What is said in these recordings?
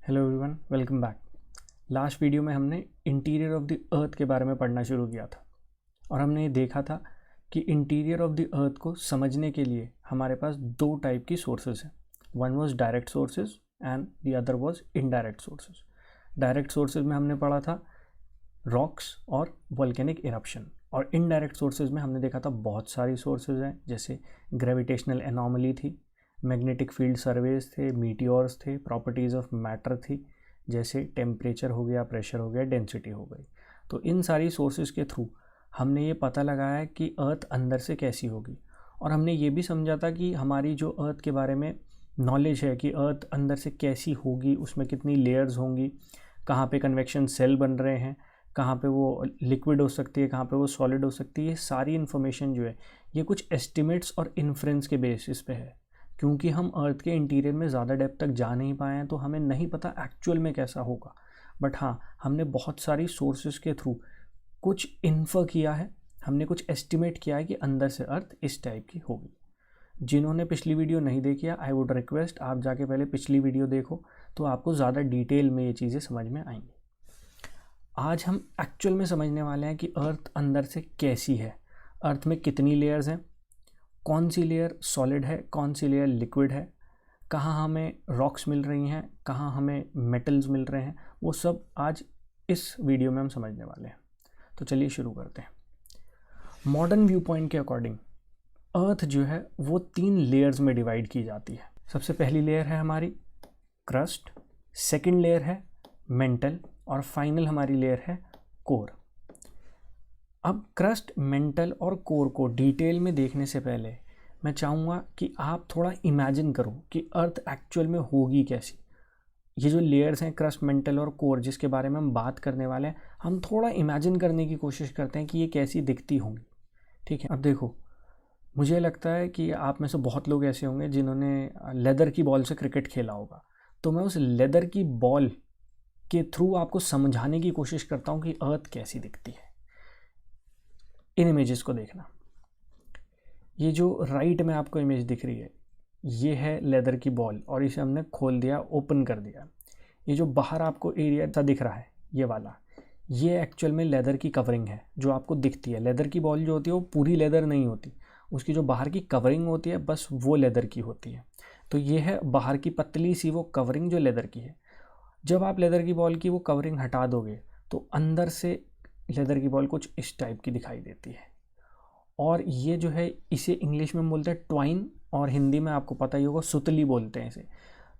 Hello everyone, welcome back. Last video में हमने interior of the अर्थ के बारे में पढ़ना शुरू किया था और हमने ये देखा था कि इंटीरियर ऑफ द अर्थ को समझने के लिए हमारे पास दो टाइप की सोर्सेज हैं। One was direct sources and the other was indirect sources. Direct sources में हमने पढ़ा था रॉक्स और वोल्केनिक इरप्शन, और इनडायरेक्ट सोर्सेज में हमने देखा था बहुत सारी सोर्सेज हैं, जैसे ग्रेविटेशनल एनॉमली थी, मैग्नेटिक फील्ड सर्वेज थे, मीटियोर्स थे, प्रॉपर्टीज़ ऑफ मैटर थी, जैसे टेम्परेचर हो गया, प्रेशर हो गया, डेंसिटी हो गई। तो इन सारी सोर्सेज के थ्रू हमने ये पता लगाया कि अर्थ अंदर से कैसी होगी, और हमने ये भी समझा था कि हमारी जो अर्थ के बारे में नॉलेज है कि अर्थ अंदर से कैसी होगी, उसमें कितनी लेयर्स होंगी, कहाँ पे कन्वेक्शन सेल बन रहे हैं, कहाँ पे वो लिक्विड हो सकती है, कहाँ पे वो सॉलिड हो सकती है, ये सारी इन्फॉर्मेशन जो है ये कुछ एस्टिमेट्स और इन्फ्रेंस के बेसिस पे है। क्योंकि हम अर्थ के इंटीरियर में ज़्यादा डेप्थ तक जा नहीं पाए हैं तो हमें नहीं पता एक्चुअल में कैसा होगा, बट हाँ, हमने बहुत सारी सोर्सेज के थ्रू कुछ इन्फर किया है, हमने कुछ एस्टिमेट किया है कि अंदर से अर्थ इस टाइप की होगी। जिन्होंने पिछली वीडियो नहीं देखी है, आई वुड रिक्वेस्ट आप जाके पहले पिछली वीडियो देखो, तो आपको ज़्यादा डिटेल में ये चीज़ें समझ में आएंगी। आज हम एक्चुअल में समझने वाले हैं कि अर्थ अंदर से कैसी है, अर्थ में कितनी लेयर्स हैं, कौन सी लेयर सॉलिड है, कौन सी लेयर लिक्विड है, कहाँ हमें रॉक्स मिल रही हैं, कहाँ हमें मेटल्स मिल रहे हैं, वो सब आज इस वीडियो में हम समझने वाले हैं। तो चलिए शुरू करते हैं। मॉडर्न व्यू पॉइंट के अकॉर्डिंग अर्थ जो है वो 3 लेयर्स में डिवाइड की जाती है। सबसे पहली लेयर है हमारी क्रस्ट, सेकेंड लेयर है मेंटल, और फाइनल हमारी लेयर है कोर। अब क्रस्ट, मेंटल और कोर को डिटेल में देखने से पहले मैं चाहूँगा कि आप थोड़ा इमेजिन करो कि अर्थ एक्चुअल में होगी कैसी। ये जो लेयर्स हैं क्रस्ट, मेंटल और कोर जिसके बारे में हम बात करने वाले हैं, हम थोड़ा इमेजिन करने की कोशिश करते हैं कि ये कैसी दिखती होंगी। ठीक है, अब देखो, मुझे लगता है कि आप में से बहुत लोग ऐसे होंगे जिन्होंने लेदर की बॉल से क्रिकेट खेला होगा, तो मैं उस लेदर की बॉल के थ्रू आपको समझाने की कोशिश करता हूँ कि अर्थ कैसी दिखती है। इन इमेजेस को देखना, ये जो राइट में आपको इमेज दिख रही है ये है लेदर की बॉल, और इसे हमने खोल दिया, ओपन कर दिया। ये जो बाहर आपको एरिया सा दिख रहा है ये वाला, ये एक्चुअल में लेदर की कवरिंग है जो आपको दिखती है। लेदर की बॉल जो होती है वो पूरी लेदर नहीं होती, उसकी जो बाहर की कवरिंग होती है बस वो लेदर की होती है। तो ये है बाहर की पतली सी वो कवरिंग जो लेदर की है। जब आप लेदर की बॉल की वो कवरिंग हटा दोगे तो अंदर से लेदर की बॉल कुछ इस टाइप की दिखाई देती है, और ये जो है इसे इंग्लिश में बोलते हैं ट्वाइन, और हिंदी में आपको पता ही होगा सुतली बोलते हैं इसे।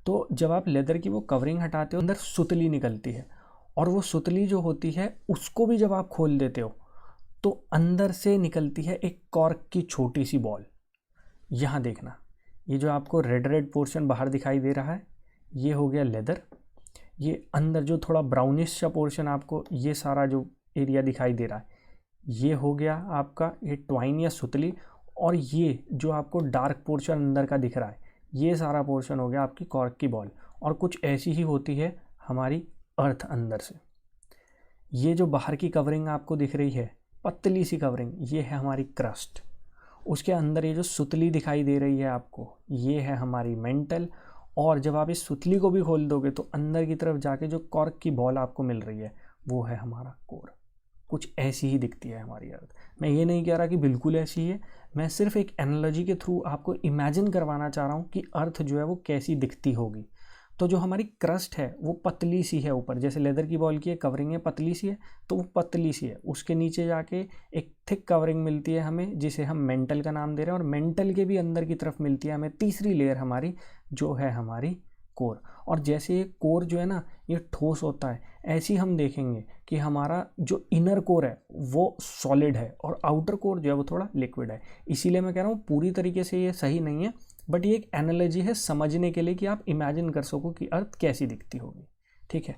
तो जब आप लेदर की वो कवरिंग हटाते हो अंदर सुतली निकलती है, और वो सुतली जो होती है उसको भी जब आप खोल देते हो तो अंदर से निकलती है एक कॉर्क की छोटी सी बॉल। यहाँ देखना, ये जो आपको रेड रेड पोर्शन बाहर दिखाई दे रहा है ये हो गया लेदर। ये अंदर जो थोड़ा ब्राउनिश सा पोर्शन आपको ये सारा जो एरिया दिखाई दे रहा है ये हो गया आपका ये ट्वाइन या सुतली, और ये जो आपको डार्क पोर्शन अंदर का दिख रहा है ये सारा पोर्शन हो गया आपकी कॉर्क की बॉल। और कुछ ऐसी ही होती है हमारी अर्थ अंदर से। ये जो बाहर की कवरिंग आपको दिख रही है पतली सी कवरिंग, ये है हमारी क्रस्ट। उसके अंदर ये जो सुतली दिखाई दे रही है आपको ये है हमारी मेंटल, और जब आप इस सुतली को भी खोल दोगे तो अंदर की तरफ जाके जो कॉर्क की बॉल आपको मिल रही है वो है हमारा कोर। कुछ ऐसी ही दिखती है हमारी अर्थ। मैं ये नहीं कह रहा कि बिल्कुल ऐसी है, मैं सिर्फ एक एनालॉजी के थ्रू आपको इमेजिन करवाना चाह रहा हूँ कि अर्थ जो है वो कैसी दिखती होगी। तो जो हमारी क्रस्ट है वो पतली सी है ऊपर, जैसे लेदर की बॉल की कवरिंग है पतली सी है, तो वो पतली सी है। उसके नीचे जाके एक थिक कवरिंग मिलती है हमें जिसे हम मेंटल का नाम दे रहे हैं, और मेंटल के भी अंदर की तरफ मिलती है हमें तीसरी लेयर हमारी जो है हमारी कोर। और जैसे ये कोर जो है ना ये ठोस होता है, ऐसे ही हम देखेंगे कि हमारा जो इनर कोर है वो सॉलिड है और आउटर कोर जो है वो थोड़ा लिक्विड है। इसीलिए मैं कह रहा हूँ पूरी तरीके से ये सही नहीं है, बट ये एक एनालॉजी है समझने के लिए कि आप इमेजिन कर सको कि अर्थ कैसी दिखती होगी। ठीक है,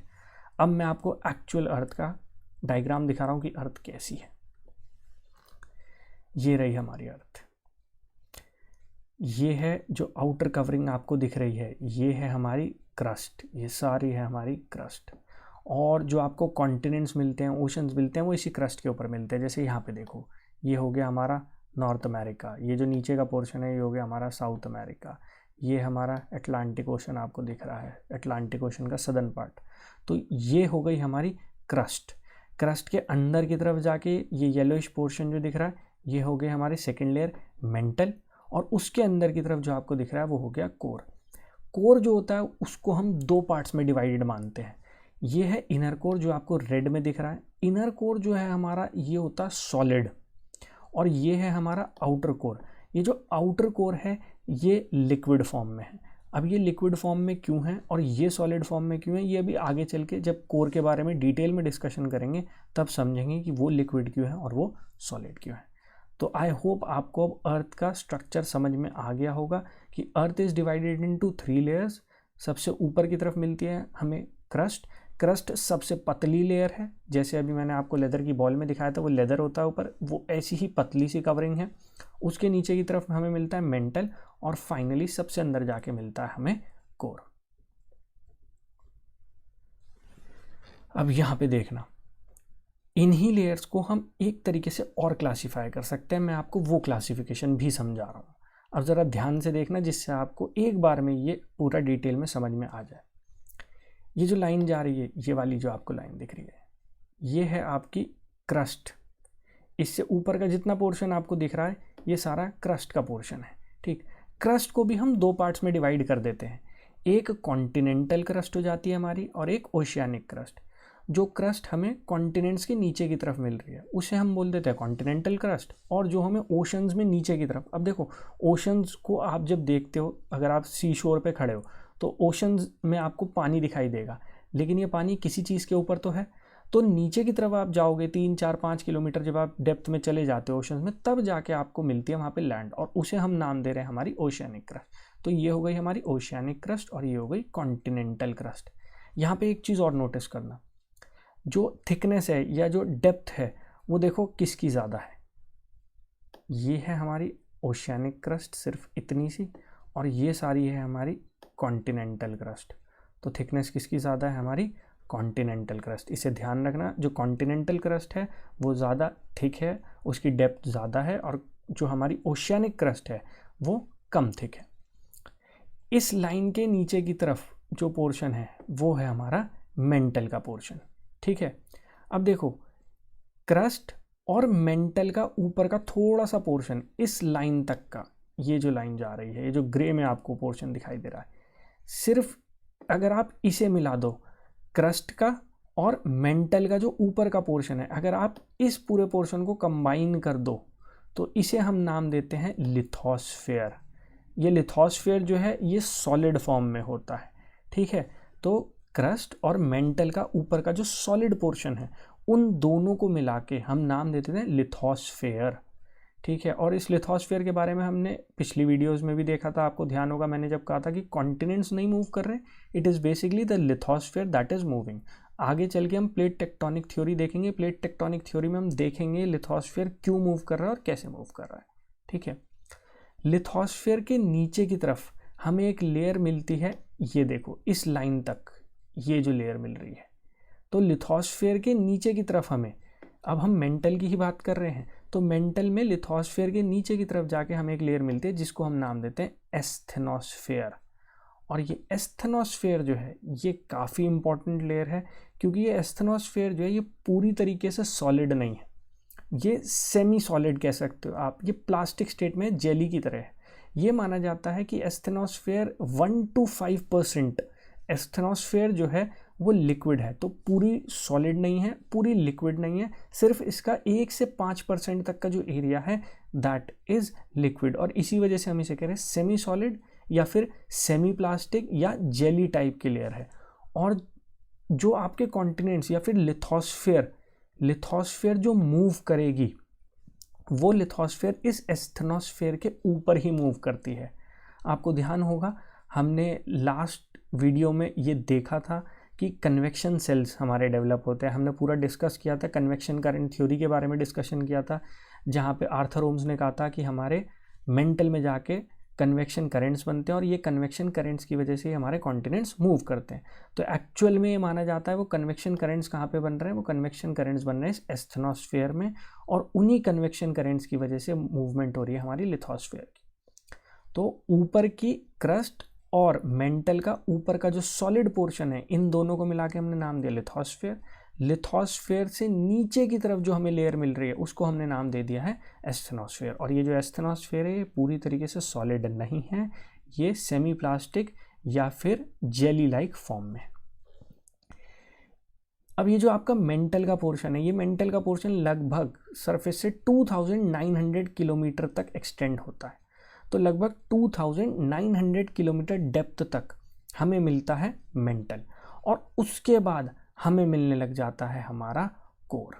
अब मैं आपको एक्चुअल अर्थ का डायग्राम दिखा रहा हूँ कि अर्थ कैसी है। ये रही हमारी अर्थ, ये है जो आउटर कवरिंग आपको दिख रही है ये है हमारी क्रस्ट, ये सारी है हमारी क्रस्ट। और जो आपको कॉन्टिनेंट्स मिलते हैं, ओशंस मिलते हैं, वो इसी क्रस्ट के ऊपर मिलते हैं। जैसे यहाँ पे देखो, ये हो गया हमारा नॉर्थ अमेरिका, ये जो नीचे का पोर्शन है ये हो गया हमारा साउथ अमेरिका, ये हमारा अटलांटिक ओशन आपको दिख रहा है, अटलांटिक ओशन का सदर्न पार्ट। तो ये हो गई हमारी क्रस्ट। क्रस्ट के अंदर की तरफ जाके ये येलोइश पोर्शन जो दिख रहा है ये हो गया हमारी सेकेंड लेयर मेंटल, और उसके अंदर की तरफ जो आपको दिख रहा है वो हो गया कोर। कोर जो होता है उसको हम दो पार्ट्स में डिवाइडेड मानते हैं। ये है इनर कोर जो आपको रेड में दिख रहा है। इनर कोर जो है हमारा ये होता है सॉलिड, और ये है हमारा आउटर कोर। ये जो आउटर कोर है ये लिक्विड फॉर्म में है। अब ये लिक्विड फॉर्म में क्यों है और ये सॉलिड फॉर्म में क्यों है, ये अभी आगे चल के जब कोर के बारे में डिटेल में डिस्कशन करेंगे तब समझेंगे कि वो लिक्विड क्यों है और वो सॉलिड क्यों है। तो आई होप आपको अब अर्थ का स्ट्रक्चर समझ में आ गया होगा कि earth is divided into 3 layers. सबसे ऊपर की तरफ मिलती है हमें क्रस्ट। क्रस्ट सबसे पतली लेयर है, जैसे अभी मैंने आपको लेदर की बॉल में दिखाया था वो लेदर होता है ऊपर, वो ऐसी ही पतली सी कवरिंग है। उसके नीचे की तरफ हमें मिलता है मेंटल, और फाइनली सबसे अंदर जाके मिलता है हमें कोर। अब यहाँ पे देखना, इन्हीं लेयर्स को हम एक तरीके से और क्लासीफाई कर सकते हैं। मैं आपको वो क्लासिफिकेशन भी समझा रहा हूँ। अब ज़रा ध्यान से देखना जिससे आपको एक बार में ये पूरा डिटेल में समझ में आ जाए। ये जो लाइन जा रही है, ये वाली जो आपको लाइन दिख रही है, ये है आपकी क्रस्ट। इससे ऊपर का जितना पोर्शन आपको दिख रहा है ये सारा क्रस्ट का पोर्शन है। ठीक, क्रस्ट को भी हम दो पार्ट्स में डिवाइड कर देते हैं। एक कॉन्टिनेंटल क्रस्ट हो जाती है हमारी, और एक ओशियानिक क्रस्ट। जो क्रस्ट हमें कॉन्टिनेंट्स के नीचे की तरफ मिल रही है उसे हम बोल देते हैं कॉन्टिनेंटल क्रस्ट, और जो हमें ओशंस में नीचे की तरफ। अब देखो, ओशंस को आप जब देखते हो, अगर आप सी शोर पे खड़े हो तो ओशंस में आपको पानी दिखाई देगा, लेकिन ये पानी किसी चीज़ के ऊपर तो है। तो नीचे की तरफ आप जाओगे 3, 4, 5 किलोमीटर जब आप डेप्थ में चले जाते हो ओशंस में, तब जाके आपको मिलती है वहाँ पे लैंड, और उसे हम नाम दे रहे हैं हमारी ओशियानिक क्रस्ट। तो ये हो गई हमारी ओशियानिक क्रस्ट और ये हो गई कॉन्टिनेंटल क्रस्ट। यहाँ पे एक चीज़ और नोटिस करना, जो थिकनेस है या जो डेप्थ है वो देखो किसकी ज़्यादा है। ये है हमारी ओशियानिक क्रस्ट सिर्फ इतनी सी, और ये सारी है हमारी कॉन्टिनेंटल क्रस्ट। तो थिकनेस किसकी ज़्यादा है, हमारी कॉन्टिनेंटल क्रस्ट। इसे ध्यान रखना, जो कॉन्टिनेंटल क्रस्ट है वो ज़्यादा थिक है, उसकी डेप्थ ज़्यादा है, और जो हमारी ओशियानिक क्रस्ट है वो कम थिक है। इस लाइन के नीचे की तरफ जो पोर्शन है वो है हमारा मेंटल का पोर्शन। ठीक है, अब देखो, क्रस्ट और मेंटल का ऊपर का थोड़ा सा पोर्शन, इस लाइन तक का, ये जो लाइन जा रही है, ये जो ग्रे में आपको पोर्शन दिखाई दे रहा है, सिर्फ अगर आप इसे मिला दो, क्रस्ट का और मेंटल का जो ऊपर का पोर्शन है, अगर आप इस पूरे पोर्शन को कंबाइन कर दो तो इसे हम नाम देते हैं लिथोस्फेयर। ये लिथोस्फेयर जो है ये सॉलिड फॉर्म में होता है। ठीक है, तो क्रस्ट और मेंटल का ऊपर का जो सॉलिड पोर्शन है उन दोनों को मिला के हम नाम देते हैं लिथोस्फेयर। ठीक है, और इस लिथोस्फेयर के बारे में हमने पिछली वीडियोस में भी देखा था, आपको ध्यान होगा मैंने जब कहा था कि कॉन्टिनेंट्स नहीं मूव कर रहे, it is basically the lithosphere that is moving. आगे चल के हम प्लेट टेक्टोनिक थ्योरी देखेंगे। प्लेट टेक्टोनिक थ्योरी में हम देखेंगे लिथोस्फेयर क्यों मूव कर रहा है और कैसे मूव कर रहा है। ठीक है, लिथोस्फेयर के नीचे की तरफ हमें एक लेयर मिलती है, ये देखो इस लाइन तक ये जो लेयर मिल रही है। तो लिथोस्फेयर के नीचे की तरफ हमें, अब हम मेंटल की ही बात कर रहे हैं, तो मेंटल में लिथोस्फेयर के नीचे की तरफ जाके हमें एक लेयर मिलती है जिसको हम नाम देते हैं एस्थेनोस्फेयर। और ये एस्थेनोस्फेयर जो है ये काफ़ी इंपॉर्टेंट लेयर है, क्योंकि ये एस्थेनोस्फेयर जो है ये पूरी तरीके से सॉलिड नहीं है, ये सेमी सॉलिड कह सकते हो आप, ये प्लास्टिक स्टेट में जेली की तरह है। ये माना जाता है कि एस्थेनोस्फेयर 1 to 5% एस्थेनोस्फेयर जो है वो लिक्विड है। तो पूरी सॉलिड नहीं है, पूरी लिक्विड नहीं है, सिर्फ इसका 1 से 5% तक का जो एरिया है दैट इज लिक्विड, और इसी वजह से हम इसे कह रहे हैं सेमी सॉलिड या फिर सेमी प्लास्टिक या जेली टाइप की लेयर है। और जो आपके कॉन्टिनेंट्स या फिर लिथोस्फेयर जो मूव करेगी वो लिथोस्फेयर इस एस्थेनोस्फेयर के ऊपर ही मूव करती है। आपको ध्यान होगा हमने लास्ट वीडियो में ये देखा था कि कन्वेक्शन सेल्स हमारे डेवलप होते हैं। हमने पूरा डिस्कस किया था, कन्वेक्शन करंट थ्योरी के बारे में डिस्कशन किया था, जहाँ पे आर्थर ओम्स ने कहा था कि हमारे मेंटल में जाके कन्वेक्शन करंट्स बनते हैं और ये कन्वेक्शन करंट्स की वजह से हमारे कॉन्टिनेंट्स मूव करते हैं। तो एक्चुअल में ये माना जाता है वो कन्वेक्शन करंट्स कहाँ पे बन रहे हैं, वो कन्वेक्शन करंट्स बन रहे हैं एस्थेनोस्फेयर में, और उन्हीं कन्वेक्शन करंट्स की वजह से मूवमेंट हो रही है हमारी लिथोस्फेयर की। तो ऊपर की क्रस्ट और मेंटल का ऊपर का जो सॉलिड पोर्शन है, इन दोनों को मिला के हमने नाम दिया लिथोस्फेयर। लिथोस्फेयर से नीचे की तरफ जो हमें लेयर मिल रही है उसको हमने नाम दे दिया है एस्थेनोस्फेयर। और ये जो एस्थेनोस्फेयर है ये पूरी तरीके से सॉलिड नहीं है, ये सेमी प्लास्टिक या फिर जेली लाइक फॉर्म में। अब ये जो आपका मेंटल का पोर्शन है, ये मेंटल का पोर्शन लगभग सरफेस से 2900 किलोमीटर तक एक्सटेंड होता है। तो लगभग 2900 किलोमीटर डेप्थ तक हमें मिलता है मेंटल, और उसके बाद हमें मिलने लग जाता है हमारा कोर।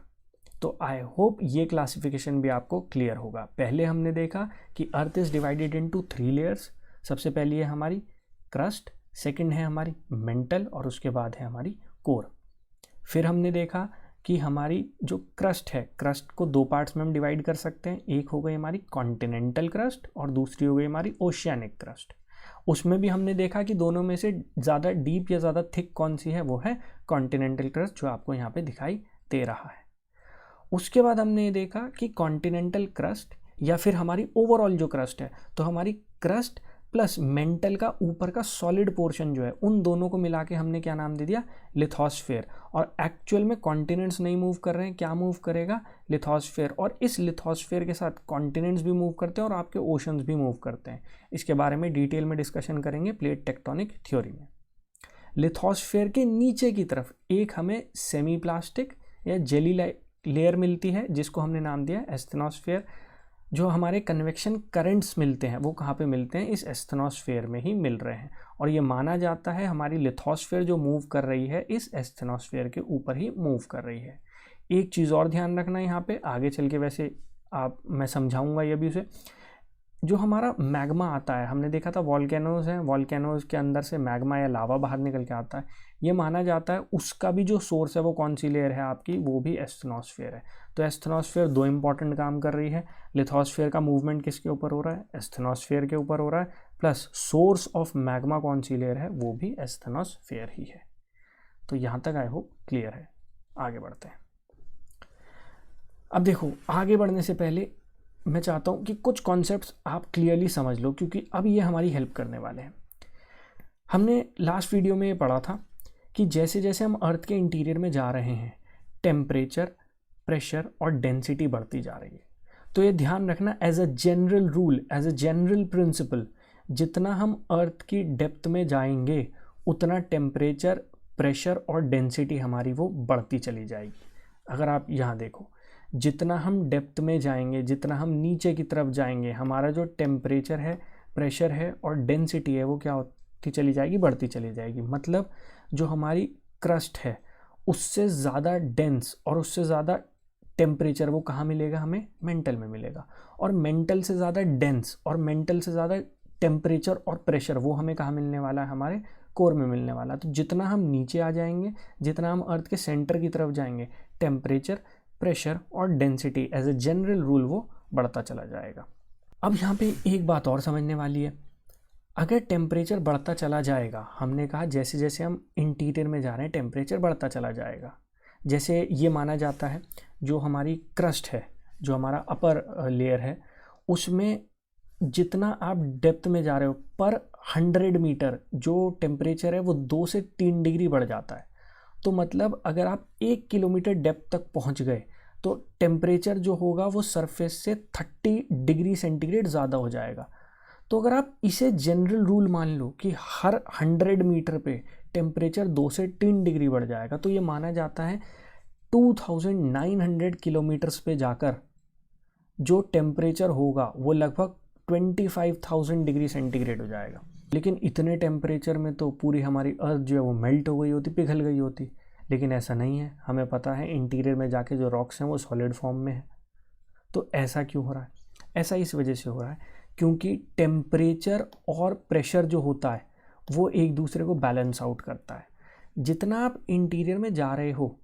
तो आई होप ये क्लासिफिकेशन भी आपको क्लियर होगा। पहले हमने देखा कि earth is divided into 3 layers. सबसे पहली है हमारी क्रस्ट, सेकंड है हमारी मेंटल, और उसके बाद है हमारी कोर। फिर हमने देखा कि हमारी जो क्रस्ट है, क्रस्ट को 2 पार्ट्स में हम डिवाइड कर सकते हैं। एक हो गई हमारी कॉन्टिनेंटल क्रस्ट और दूसरी हो गई हमारी ओशियानिक क्रस्ट। उसमें भी हमने देखा कि दोनों में से ज़्यादा डीप या ज़्यादा थिक कौन सी है, वो है कॉन्टिनेंटल क्रस्ट, जो आपको यहाँ पे दिखाई दे रहा है। उसके बाद हमने ये देखा कि कॉन्टिनेंटल क्रस्ट या फिर हमारी ओवरऑल जो क्रस्ट है, तो हमारी क्रस्ट प्लस मेंटल का ऊपर का सॉलिड पोर्शन जो है, उन दोनों को मिला के हमने क्या नाम दे दिया, लिथोस्फेयर। और एक्चुअल में कॉन्टिनेंट्स नहीं मूव कर रहे हैं, क्या मूव करेगा, लिथोस्फेयर। और इस लिथोस्फेयर के साथ कॉन्टिनेंट्स भी मूव करते हैं और आपके ओशंस भी मूव करते हैं। इसके बारे में डिटेल में डिस्कशन करेंगे प्लेट टेक्टोनिक थ्योरी में। लिथोस्फेयर के नीचे की तरफ एक हमें सेमी प्लास्टिक या जेली लेयर मिलती है, जिसको हमने नाम दिया एस्थेनोस्फेयर। जो हमारे कन्वेक्शन करंट्स मिलते हैं वो कहाँ पे मिलते हैं, इस एस्थेनोस्फेयर में ही मिल रहे हैं। और ये माना जाता है हमारी लिथोस्फेयर जो मूव कर रही है इस एस्थेनोस्फेयर के ऊपर ही मूव कर रही है। एक चीज़ और ध्यान रखना यहाँ पे, आगे चल के वैसे मैं समझाऊंगा ये भी उसे। जो हमारा मैग्मा आता है, हमने देखा था वॉल्केनोज हैं, वॉल्केनोज के अंदर से मैग्मा या लावा बाहर निकल के आता है। ये माना जाता है उसका भी जो सोर्स है वो कौन सी लेयर है आपकी, वो भी एस्थेनोस्फेयर है। तो एस्थेनोस्फेयर 2 इंपॉर्टेंट काम कर रही है। लिथोस्फेयर का मूवमेंट किसके ऊपर हो रहा है, एस्थेनोस्फेयर के ऊपर हो रहा है, प्लस सोर्स ऑफ मैग्मा कौन सी लेयर है, वो भी एस्थेनोस्फेयर ही है। तो यहाँ तक आई होप क्लियर है। आगे बढ़ते हैं। अब देखो, आगे बढ़ने से पहले मैं चाहता हूँ कि कुछ कॉन्सेप्ट्स आप क्लियरली समझ लो, क्योंकि अब ये हमारी हेल्प करने वाले हैं। हमने लास्ट वीडियो में ये पढ़ा था कि जैसे जैसे हम अर्थ के इंटीरियर में जा रहे हैं, टेम्परेचर, प्रेशर और डेंसिटी बढ़ती जा रही है। तो ये ध्यान रखना as a general rule, as a general principle, जितना हम अर्थ की डेप्थ में जाएंगे उतना टेम्परेचर, प्रेशर और डेंसिटी हमारी वो बढ़ती चली जाएगी। अगर आप यहाँ देखो, जितना हम डेप्थ में जाएंगे, जितना हम नीचे की तरफ जाएंगे, हमारा जो टेम्परेचर है, प्रेशर है और डेंसिटी है वो क्या होती चली जाएगी, बढ़ती चली जाएगी। मतलब जो हमारी क्रस्ट है उससे ज़्यादा डेंस और उससे ज़्यादा टेम्परेचर वो कहाँ मिलेगा, हमें मेंटल में मिलेगा। और मेंटल से ज़्यादा डेंस और मेंटल से ज़्यादा टेम्परेचर और प्रेशर वो हमें कहाँ मिलने वाला है, हमारे कोर में मिलने वाला। तो जितना हम नीचे आ जाएंगे, जितना हम अर्थ के सेंटर की तरफ जाएंगे, टेम्परेचर, प्रेशर और density as a general rule वो बढ़ता चला जाएगा। अब यहाँ पे एक बात और समझने वाली है, अगर टेम्परेचर बढ़ता चला जाएगा, हमने कहा जैसे जैसे हम इंटीरियर में जा रहे हैं टेम्परेचर बढ़ता चला जाएगा। जैसे ये माना जाता है जो हमारी क्रस्ट है, जो हमारा अपर लेयर है, उसमें जितना आप डेप्थ में जा रहे हो पर 100 मीटर जो टेम्परेचर है वो 2 से 3 डिग्री बढ़ जाता है। तो मतलब अगर आप 1 किलोमीटर डेप्थ तक पहुंच गए तो टेम्परेचर जो होगा वो सरफेस से 30 डिग्री सेंटीग्रेड ज़्यादा हो जाएगा। तो अगर आप इसे जनरल रूल मान लो कि हर 100 मीटर पे टेम्परेचर 2 से 3 डिग्री बढ़ जाएगा, तो ये माना जाता है 2900 किलोमीटर्स पे जाकर जो टेम्परेचर होगा वो लगभग 25,000 डिग्री सेंटीग्रेड हो जाएगा। लेकिन इतने टेम्परेचर में तो पूरी हमारी अर्थ जो है वो मेल्ट हो गई होती, पिघल गई होती। लेकिन ऐसा नहीं है, हमें पता है इंटीरियर में जाके जो रॉक्स हैं वो सॉलिड फॉर्म में है। तो ऐसा क्यों हो रहा है? ऐसा इस वजह से हो रहा है क्योंकि टेम्परेचर और प्रेशर जो होता है वो एक दूसरे को बैलेंस आउट करता है। जितना आप इंटीरियर में जा रहे हो,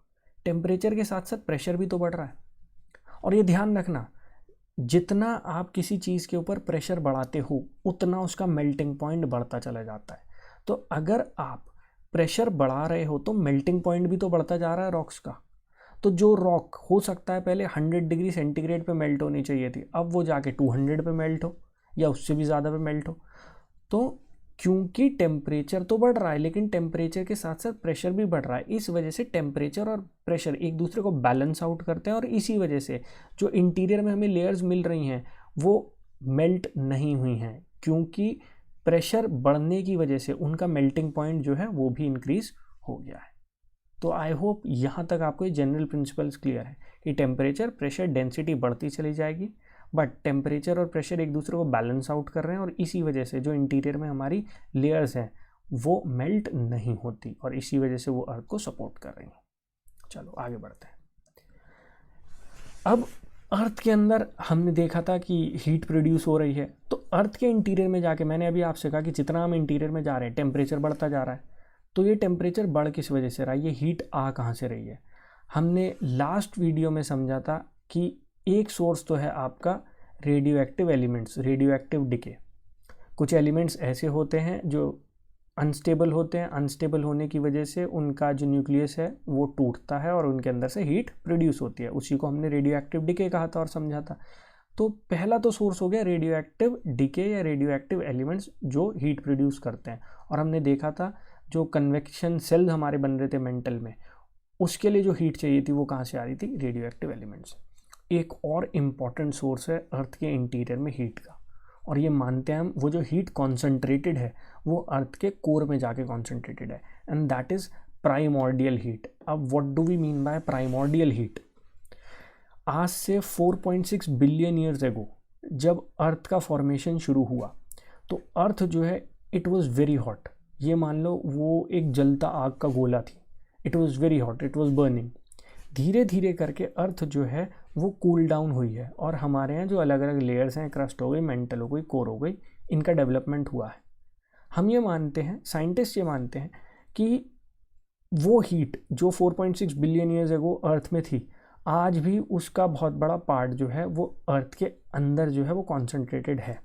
टेम्परेचर के साथ साथ प्रेशर भी तो बढ़ रहा है। और ये ध्यान रखना, जितना आप किसी चीज़ के ऊपर प्रेशर बढ़ाते हो उतना उसका मेल्टिंग पॉइंट बढ़ता चला जाता है। तो अगर आप प्रेशर बढ़ा रहे हो तो मेल्टिंग पॉइंट भी तो बढ़ता जा रहा है रॉक्स का। तो जो रॉक हो सकता है पहले 100 डिग्री सेंटीग्रेड पे मेल्ट होनी चाहिए थी, अब वो जाके 200 पे मेल्ट हो, या उससे भी ज़्यादा पे मेल्ट हो। तो क्योंकि टेम्परेचर तो बढ़ रहा है लेकिन टेम्परेचर के साथ साथ प्रेशर भी बढ़ रहा है, इस वजह से टेम्परेचर और प्रेशर एक दूसरे को बैलेंस आउट करते हैं और इसी वजह से जो इंटीरियर में हमें लेयर्स मिल रही हैं वो मेल्ट नहीं हुई हैं, क्योंकि प्रेशर बढ़ने की वजह से उनका मेल्टिंग पॉइंट जो है वो भी इंक्रीज हो गया है। तो आई होप यहाँ तक आपको ये जनरल प्रिंसिपल्स क्लियर है कि टेम्परेचर, प्रेशर, डेंसिटी बढ़ती चली जाएगी, बट टेम्परेचर और प्रेशर एक दूसरे को बैलेंस आउट कर रहे हैं और इसी वजह से जो इंटीरियर में हमारी लेयर्स हैं वो मेल्ट नहीं होती और इसी वजह से वो अर्थ को सपोर्ट कर रही हैं। चलो आगे बढ़ते हैं। अब अर्थ के अंदर हमने देखा था कि हीट प्रोड्यूस हो रही है, तो अर्थ के इंटीरियर में जाके मैंने अभी आपसे कहा कि जितना हम इंटीरियर में जा रहे हैं टेम्परेचर बढ़ता जा रहा है। तो ये टेम्परेचर बढ़ किस वजह से रहा है, ये हीट आ कहाँ से रही है। हमने लास्ट वीडियो में समझा था कि एक सोर्स तो है आपका radio active elements, radio active decay. कुछ एलिमेंट्स ऐसे होते हैं जो अनस्टेबल होते हैं, अनस्टेबल होने की वजह से उनका जो न्यूक्लियस है वो टूटता है और उनके अंदर से हीट प्रोड्यूस होती है, उसी को हमने रेडियो एक्टिव डिके कहा था और समझा था। तो पहला तो सोर्स हो गया रेडियो एक्टिव डिके या रेडियो एक्टिव एलिमेंट्स जो हीट प्रोड्यूस करते हैं, और हमने देखा था जो कन्वेक्शन सेल्स हमारे बन रहे थे मेंटल में, उसके लिए जो हीट चाहिए थी वो कहाँ से आ रही थी, रेडियो एक्टिव एलिमेंट्स। एक और इम्पॉर्टेंट सोर्स है अर्थ के इंटीरियर में हीट का, और ये मानते हैं हम वो जो हीट कॉन्सेंट्रेटेड है वो अर्थ के कोर में जाके कॉन्सेंट्रेटेड है, and that is primordial heat. अब what do we mean by primordial heat. आज से 4.6 बिलियन ईयर्स एगो जब अर्थ का फॉर्मेशन शुरू हुआ तो अर्थ जो है इट वॉज वेरी हॉट। ये मान लो वो एक जलता आग का गोला थी, it was very hot, it was burning. धीरे धीरे करके अर्थ जो है वो कूल डाउन हुई है और हमारे यहाँ जो अलग अलग लेयर्स हैं, क्रस्ट हो गई, मेंटल हो गई, कोर हो गई, इनका डेवलपमेंट हुआ है। हम ये मानते हैं, साइंटिस्ट ये मानते हैं कि वो हीट जो 4.6 बिलियन ईयर्स एगो अर्थ में थी, आज भी उसका बहुत बड़ा पार्ट जो है वो अर्थ के अंदर जो है वो कॉन्सेंट्रेटेड है।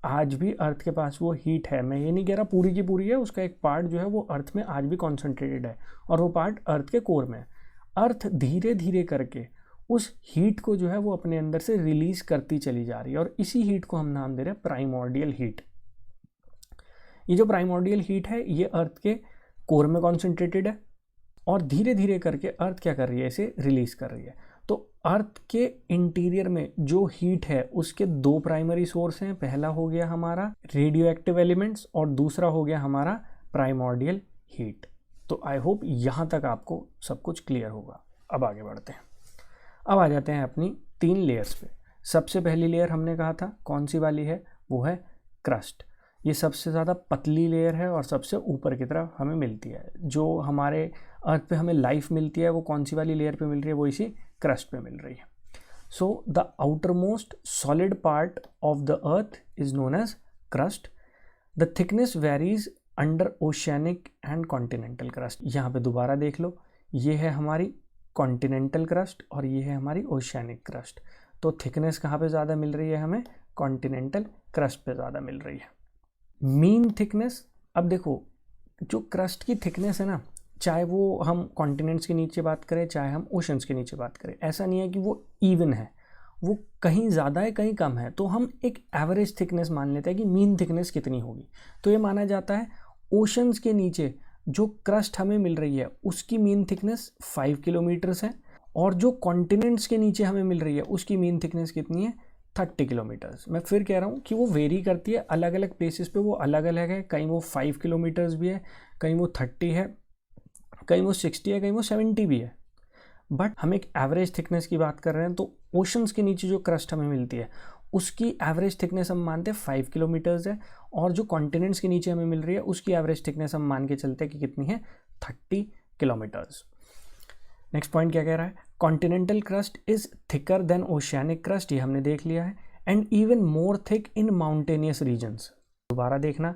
आज भी अर्थ के पास वो हीट है, मैं ये नहीं कह रहा पूरी की पूरी है, उसका एक पार्ट जो है वो अर्थ में आज भी कॉन्सेंट्रेटेड है और वो पार्ट अर्थ के कोर में है। अर्थ धीरे धीरे करके उस हीट को जो है वो अपने अंदर से रिलीज करती चली जा रही है और इसी हीट को हम नाम दे रहे हैं प्राइमॉर्डियल हीट। ये जो प्राइमॉर्डियल हीट है ये अर्थ के कोर में कॉन्सेंट्रेटेड है और धीरे धीरे करके अर्थ क्या कर रही है, इसे रिलीज कर रही है। तो अर्थ के इंटीरियर में जो हीट है उसके दो प्राइमरी सोर्स हैं, पहला हो गया हमारा रेडियो एक्टिव एलिमेंट्स और दूसरा हो गया हमारा प्राइमॉर्डियल हीट। तो आई होप यहाँ तक आपको सब कुछ क्लियर होगा। अब आगे बढ़ते हैं, अब आ जाते हैं अपनी 3 लेयर्स पे। सबसे पहली लेयर हमने कहा था कौन सी वाली है, वो है क्रस्ट। ये सबसे ज़्यादा पतली लेयर है और सबसे ऊपर की तरफ हमें मिलती है। जो हमारे अर्थ पे हमें लाइफ मिलती है वो कौन सी वाली लेयर पे मिल रही है, वो इसी क्रस्ट पे मिल रही है। So the outermost solid part of the earth is known as crust. The thickness varies under oceanic and continental crust. यहाँ पे दोबारा देख लो, ये है हमारी कॉन्टिनेंटल क्रस्ट और ये है हमारी ओशियनिक क्रस्ट। तो थिकनेस कहाँ पे ज़्यादा मिल रही है हमें, कॉन्टिनेंटल क्रस्ट पे ज़्यादा मिल रही है। मीन थिकनेस, अब देखो जो क्रस्ट की थिकनेस है ना, चाहे वो हम कॉन्टिनेंट्स के नीचे बात करें चाहे हम ओशंस के नीचे बात करें, ऐसा नहीं है कि वो इवन है, वो कहीं ज़्यादा है कहीं कम है। तो हम एक एवरेज थिकनेस मान लेते हैं कि मीन थिकनेस कितनी होगी। तो ये माना जाता है ओशंस के नीचे जो क्रस्ट हमें मिल रही है उसकी मीन थिकनेस 5 किलोमीटर्स है और जो कॉन्टिनेंट्स के नीचे हमें मिल रही है उसकी मीन थिकनेस कितनी है, 30 किलोमीटर्स। मैं फिर कह रहा हूँ कि वो वेरी करती है, अलग अलग प्लेसेस पे वो अलग अलग है, कहीं वो 5 किलोमीटर्स भी है, कहीं वो 30 है, कहीं वो 60 है, कहीं वो 70 भी है। बट हम एक एवरेज थिकनेस की बात कर रहे हैं, तो ओशंस के नीचे जो क्रस्ट हमें मिलती है उसकी एवरेज थिकनेस हम मानते हैं 5 किलोमीटर्स है और जो कॉन्टिनेंट्स के नीचे हमें मिल रही है उसकी एवरेज थिकनेस हम मान के चलते हैं कि कितनी है, 30 किलोमीटर्स। नेक्स्ट पॉइंट क्या कह रहा है, continental crust is thicker than oceanic crust, ये हमने देख लिया है, and even more thick in mountainous regions. दोबारा देखना,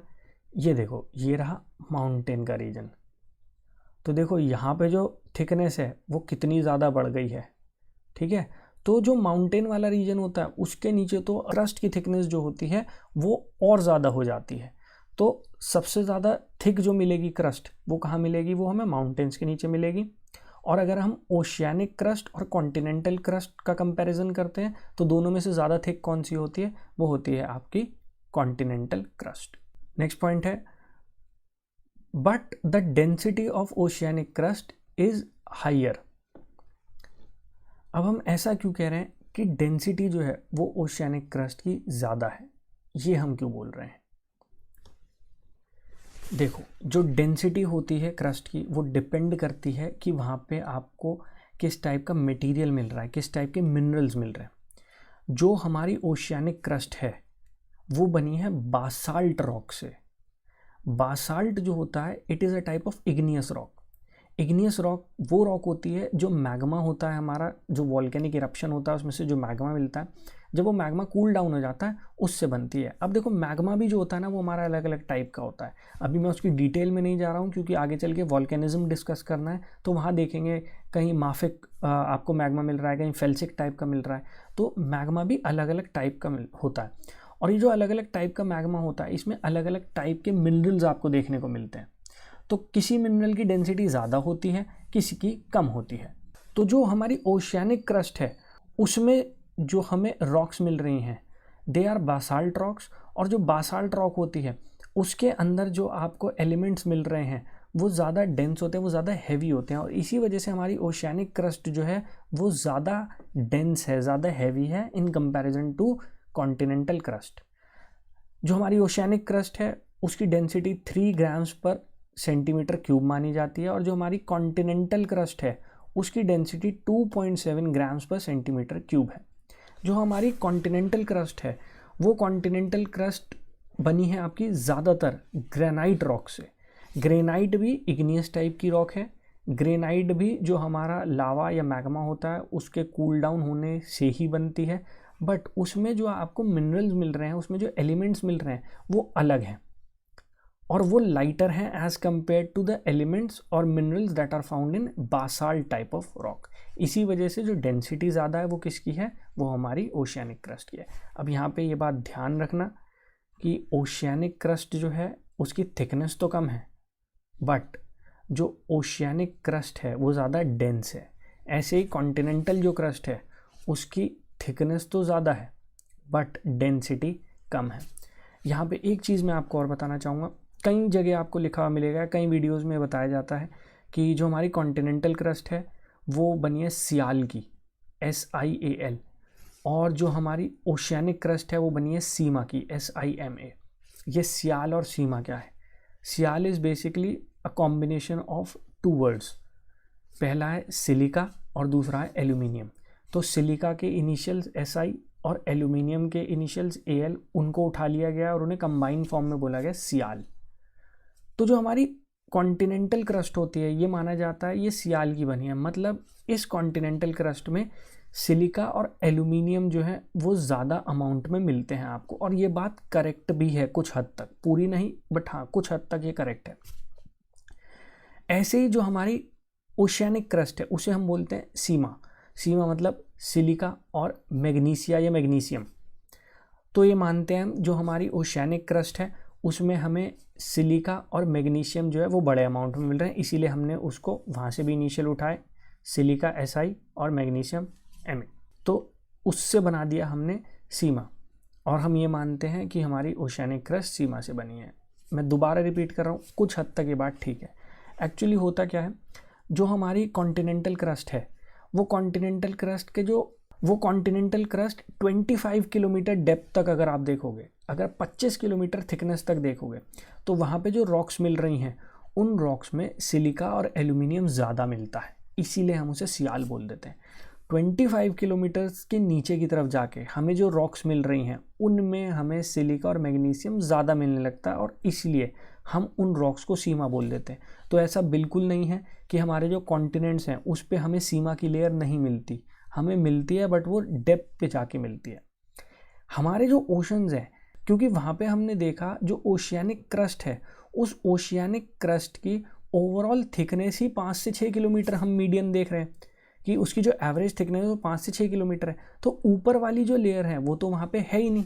ये देखो ये रहा माउंटेन का रीजन, तो देखो यहाँ पे जो थिकनेस है वो कितनी ज़्यादा बढ़ गई है, ठीक है। तो जो माउंटेन वाला रीजन होता है उसके नीचे तो क्रस्ट की थिकनेस जो होती है वो और ज़्यादा हो जाती है। तो सबसे ज़्यादा थिक जो मिलेगी क्रस्ट वो कहाँ मिलेगी, वो हमें माउंटेन्स के नीचे मिलेगी। और अगर हम ओशियनिक क्रस्ट और कॉन्टिनेंटल क्रस्ट का कंपैरिजन करते हैं तो दोनों में से ज़्यादा थिक कौन सी होती है, वो होती है आपकी कॉन्टिनेंटल क्रस्ट। नेक्स्ट पॉइंट है but the density of oceanic crust is higher. अब हम ऐसा क्यों कह रहे हैं कि डेंसिटी जो है वो ओशियानिक क्रस्ट की ज़्यादा है, ये हम क्यों बोल रहे हैं? देखो, जो डेंसिटी होती है क्रस्ट की वो डिपेंड करती है कि वहाँ पे आपको किस टाइप का मटेरियल मिल रहा है, किस टाइप के मिनरल्स मिल रहे हैं। जो हमारी ओशियानिक क्रस्ट है वो बनी है बासाल्ट रॉक से। बासाल्ट जो होता है it is a type of igneous rock. Igneous rock वो रॉक होती है जो मैग्मा होता है, हमारा जो वॉल्केनिक इरप्शन होता है उसमें से जो मैग्मा मिलता है, जब वो मैग्मा कूल डाउन हो जाता है उससे बनती है। अब देखो, मैग्मा भी जो होता है ना वो हमारा अलग अलग टाइप का होता है। अभी मैं उसकी डिटेल में नहीं जा रहा हूँ क्योंकि आगे चल के वॉल्केनिज्म डिस्कस करना है, तो वहाँ देखेंगे कहीं माफिक आपको मैग्मा मिल रहा है, कहीं फेल्सिक टाइप का मिल रहा है। तो मैग्मा भी अलग अलग टाइप का होता है, और ये जो अलग अलग टाइप का मैग्मा होता है इसमें अलग अलग टाइप के मिनरल्स आपको देखने को मिलते हैं। तो किसी मिनरल की डेंसिटी ज़्यादा होती है, किसी की कम होती है। तो जो हमारी ओशियानिक क्रस्ट है उसमें जो हमें रॉक्स मिल रही हैं दे आर बासाल्ट रॉक्स, और जो बासाल्ट रॉक होती है उसके अंदर जो आपको एलिमेंट्स मिल रहे हैं वो ज़्यादा डेंस होते हैं, वो ज़्यादा हैवी होते हैं, और इसी वजह से हमारी ओशियानिक क्रस्ट जो है वो ज़्यादा डेंस है, ज़्यादा हैवी है in comparison to continental crust. जो हमारी ओशियानिक क्रस्ट है उसकी डेंसिटी 3 ग्राम्स पर सेंटीमीटर क्यूब मानी जाती है, और जो हमारी कॉन्टिनेंटल क्रस्ट है उसकी डेंसिटी 2.7 ग्राम्स पर सेंटीमीटर क्यूब है। जो हमारी कॉन्टिनेंटल क्रस्ट है वो कॉन्टिनेंटल क्रस्ट बनी है आपकी ज़्यादातर ग्रेनाइट रॉक से। ग्रेनाइट भी इग्नियस टाइप की रॉक है। ग्रेनाइट भी जो हमारा लावा या मैग्मा होता है उसके कूल डाउन होने से ही बनती है, बट उसमें जो आपको मिनरल्स मिल रहे हैं, उसमें जो एलिमेंट्स मिल रहे हैं वो अलग हैं, और वो लाइटर हैं as compared to the elements और minerals that are found in basalt type of rock. इसी वजह से जो डेंसिटी ज़्यादा है वो किसकी है, वो हमारी ओशियानिक क्रस्ट की है। अब यहाँ पे ये बात ध्यान रखना कि ओशियानिक क्रस्ट जो है उसकी थिकनेस तो कम है, बट जो ओशियानिक क्रस्ट है वो ज़्यादा डेंस है। ऐसे ही कॉन्टिनेंटल जो क्रस्ट है उसकी थिकनेस तो ज़्यादा है बट डेंसिटी कम है। यहाँ पे एक चीज़ मैं आपको और बताना चाहूँगा, कई जगह आपको लिखा हुआ मिलेगा, कई वीडियोस में बताया जाता है कि जो हमारी कॉन्टिनेंटल क्रस्ट है वो बनी है सियाल की, SIAL, और जो हमारी ओशियानिक क्रस्ट है वो बनी है सीमा की, SIMA। ये सियाल और सीमा क्या है? Sial is basically a combination of 2 words. पहला है सिलिका और दूसरा है एल्यूमिनियम। तो सिलिका के इनिशियल्स SI और एल्यूमिनियम के इनिशियल्स AL, उनको उठा लिया गया और उन्हें कंबाइन फॉर्म में बोला गया सियाल। तो जो हमारी कॉन्टिनेंटल क्रस्ट होती है ये माना जाता है ये सियाल की बनी है, मतलब इस कॉन्टिनेंटल क्रस्ट में सिलिका और एल्यूमिनियम जो है वो ज़्यादा अमाउंट में मिलते हैं आपको, और ये बात करेक्ट भी है कुछ हद तक, पूरी नहीं बट हाँ कुछ हद तक ये करेक्ट है। ऐसे ही जो हमारी ओशियानिक क्रस्ट है उसे हम बोलते हैं सीमा। सीमा मतलब सिलिका और मैग्नीशिया या मैग्नीशियम। तो ये मानते हैं हम जो हमारी ओशियानिक क्रस्ट है उसमें हमें सिलिका और मैग्नीशियम जो है वो बड़े अमाउंट में मिल रहे हैं, इसीलिए हमने उसको वहाँ से भी इनिशियल उठाए, सिलिका SI और मैग्नीशियम MA, तो उससे बना दिया हमने सीमा, और हम ये मानते हैं कि हमारी ओशियानिक क्रस्ट सीमा से बनी है। मैं दोबारा रिपीट कर रहा हूँ, कुछ हद तक ये बात ठीक है। एक्चुअली होता क्या है, जो हमारी कॉन्टिनेंटल क्रस्ट है वो कॉन्टिनेंटल क्रस्ट 25 किलोमीटर डेप्थ तक अगर आप देखोगे, अगर 25 किलोमीटर थिकनेस तक देखोगे, तो वहाँ पे जो रॉक्स मिल रही हैं उन रॉक्स में सिलिका और एल्यूमिनियम ज़्यादा मिलता है, इसीलिए हम उसे सियाल बोल देते हैं। 25 किलोमीटर के नीचे की तरफ जाके हमें जो रॉक्स मिल रही हैं उनमें हमें सिलिका और मैग्नीशियम ज़्यादा मिलने लगता है, और इसलिए हम उन रॉक्स को सीमा बोल देते हैं। तो ऐसा बिल्कुल नहीं है कि हमारे जो कॉन्टिनेंट्स हैं उस पे हमें सीमा की लेयर नहीं मिलती, हमें मिलती है बट वो डेप्थ पे जाके मिलती है। हमारे जो ओशंस हैं, क्योंकि वहाँ पे हमने देखा जो ओशियानिक क्रस्ट है उस ओशियानिक क्रस्ट की ओवरऑल थिकनेस ही 5 से 6 किलोमीटर हम मीडियन देख रहे हैं कि उसकी जो एवरेज थिकनेस है वो 5 से 6 किलोमीटर है। तो ऊपर वाली जो लेयर है वो तो वहाँ पे है ही नहीं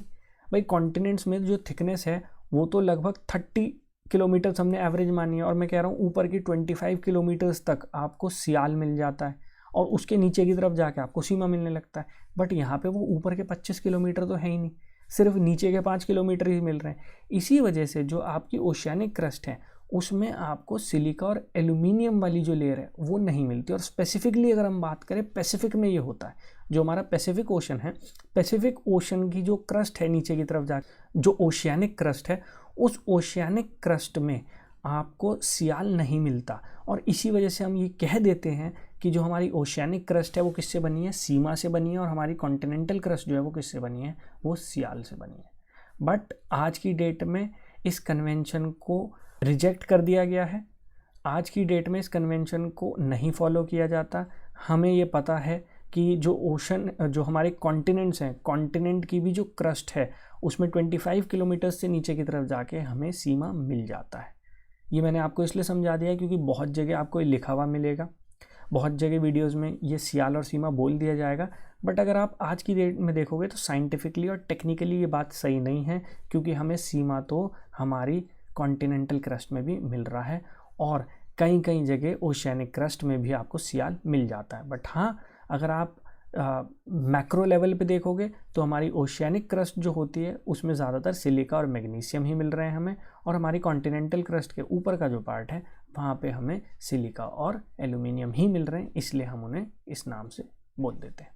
भाई। कॉन्टिनेंट्स में जो थिकनेस है वो तो लगभग 30 किलोमीटर्स हमने एवरेज मानी है, और मैं कह रहा हूँ ऊपर की 25 किलोमीटर्स तक आपको सियाल मिल जाता है, और उसके नीचे की तरफ जाके आपको सीमा मिलने लगता है। बट यहाँ पे वो ऊपर के 25 किलोमीटर तो है ही नहीं, सिर्फ नीचे के 5 किलोमीटर ही मिल रहे हैं। इसी वजह से जो आपकी ओशियानिक क्रस्ट है उसमें आपको सिलिका और एल्यूमिनियम वाली जो लेयर है वो नहीं मिलती। और स्पेसिफिकली अगर हम बात करें पैसिफिक में ये होता है, जो हमारा पैसिफिक ओशन है, पैसिफिक ओशन की जो क्रस्ट है नीचे की तरफ जा, जो ओशियानिक क्रस्ट है, उस ओशियानिक क्रस्ट में आपको सियाल नहीं मिलता। और इसी वजह से हम ये कह देते हैं कि जो हमारी ओशियानिक क्रस्ट है वो किससे बनी है, सीमा से बनी है, और हमारी कॉन्टिनेंटल क्रस्ट जो है वो किससे बनी है, वो सियाल से बनी है। बट आज की डेट में इस कन्वेंशन को रिजेक्ट कर दिया गया है। आज की डेट में इस कन्वेंशन को नहीं फॉलो किया जाता। हमें ये पता है कि जो ओशन, जो हमारे कॉन्टिनेंट्स हैं, कॉन्टिनेंट की भी जो क्रस्ट है उसमें 25 किलोमीटर से नीचे की तरफ जाके हमें सीमा मिल जाता है। ये मैंने आपको इसलिए समझा दिया क्योंकि बहुत जगह आपको ये लिखा हुआ मिलेगा, बहुत जगह वीडियोस में ये सियाल और सीमा बोल दिया जाएगा। बट अगर आप आज की डेट में देखोगे तो साइंटिफिकली और टेक्निकली ये बात सही नहीं है, क्योंकि हमें सीमा तो हमारी कॉन्टिनेंटल क्रस्ट में भी मिल रहा है और कई कई जगह ओशियानिक क्रस्ट में भी आपको सियाल मिल जाता है। बट हाँ, अगर आप मैक्रो लेवल पे देखोगे तो हमारी ओशियानिक क्रस्ट जो होती है उसमें ज़्यादातर सिलिका और मैग्नीशियम ही मिल रहे हैं हमें, और हमारी कॉन्टिनेंटल क्रस्ट के ऊपर का जो पार्ट है वहाँ पे हमें सिलिका और एल्यूमिनियम ही मिल रहे हैं, इसलिए हम उन्हें इस नाम से बोल देते हैं।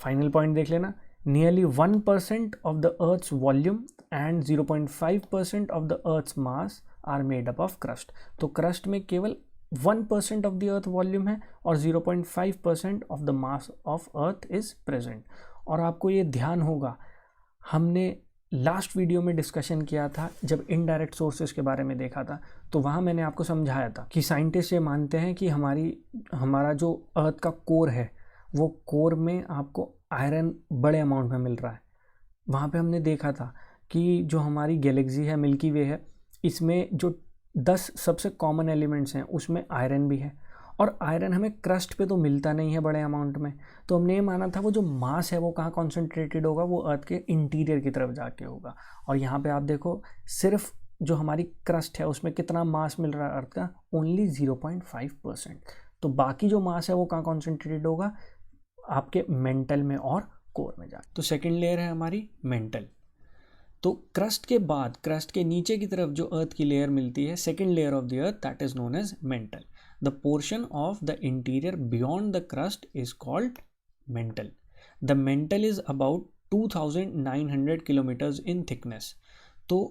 फाइनल पॉइंट देख लेना, nearly 1% of the earth's volume and 0.5% of the earth's mass are made up of crust. तो क्रस्ट में केवल 1% ऑफ द अर्थ वॉल्यूम है और 0.5% of the mass of earth is present. और आपको ये ध्यान होगा, हमने लास्ट वीडियो में डिस्कशन किया था जब इनडायरेक्ट सोर्सेज के बारे में देखा था, तो वहाँ मैंने आपको समझाया था कि साइंटिस्ट ये मानते हैं कि हमारा जो अर्थ का कोर है वो कोर में आपको आयरन बड़े अमाउंट में मिल रहा है। वहाँ पे हमने देखा था कि जो हमारी गैलेक्सी है, मिल्की वे है, इसमें जो 10 सबसे कॉमन एलिमेंट्स हैं उसमें आयरन भी है, और आयरन हमें क्रस्ट पे तो मिलता नहीं है बड़े अमाउंट में। तो हमने ये माना था वो जो मास है वो कहाँ कॉन्सेंट्रेटेड होगा, वो अर्थ के इंटीरियर की तरफ जाके होगा। और यहाँ पे आप देखो, सिर्फ जो हमारी क्रस्ट है उसमें कितना मास मिल रहा है अर्थ का, ओनली 0.5%। तो बाकी जो मास है वो कहाँ कॉन्सेंट्रेटेड होगा, आपके मेंटल में और कोर में जाके। तो सेकेंड लेयर है हमारी मेंटल। तो क्रस्ट के बाद, क्रस्ट के नीचे की तरफ जो अर्थ की लेयर मिलती है, second layer of the earth, that is known as mantle. The portion of the interior beyond the crust is called mantle. The mantle is about 2900 kilometres in thickness. तो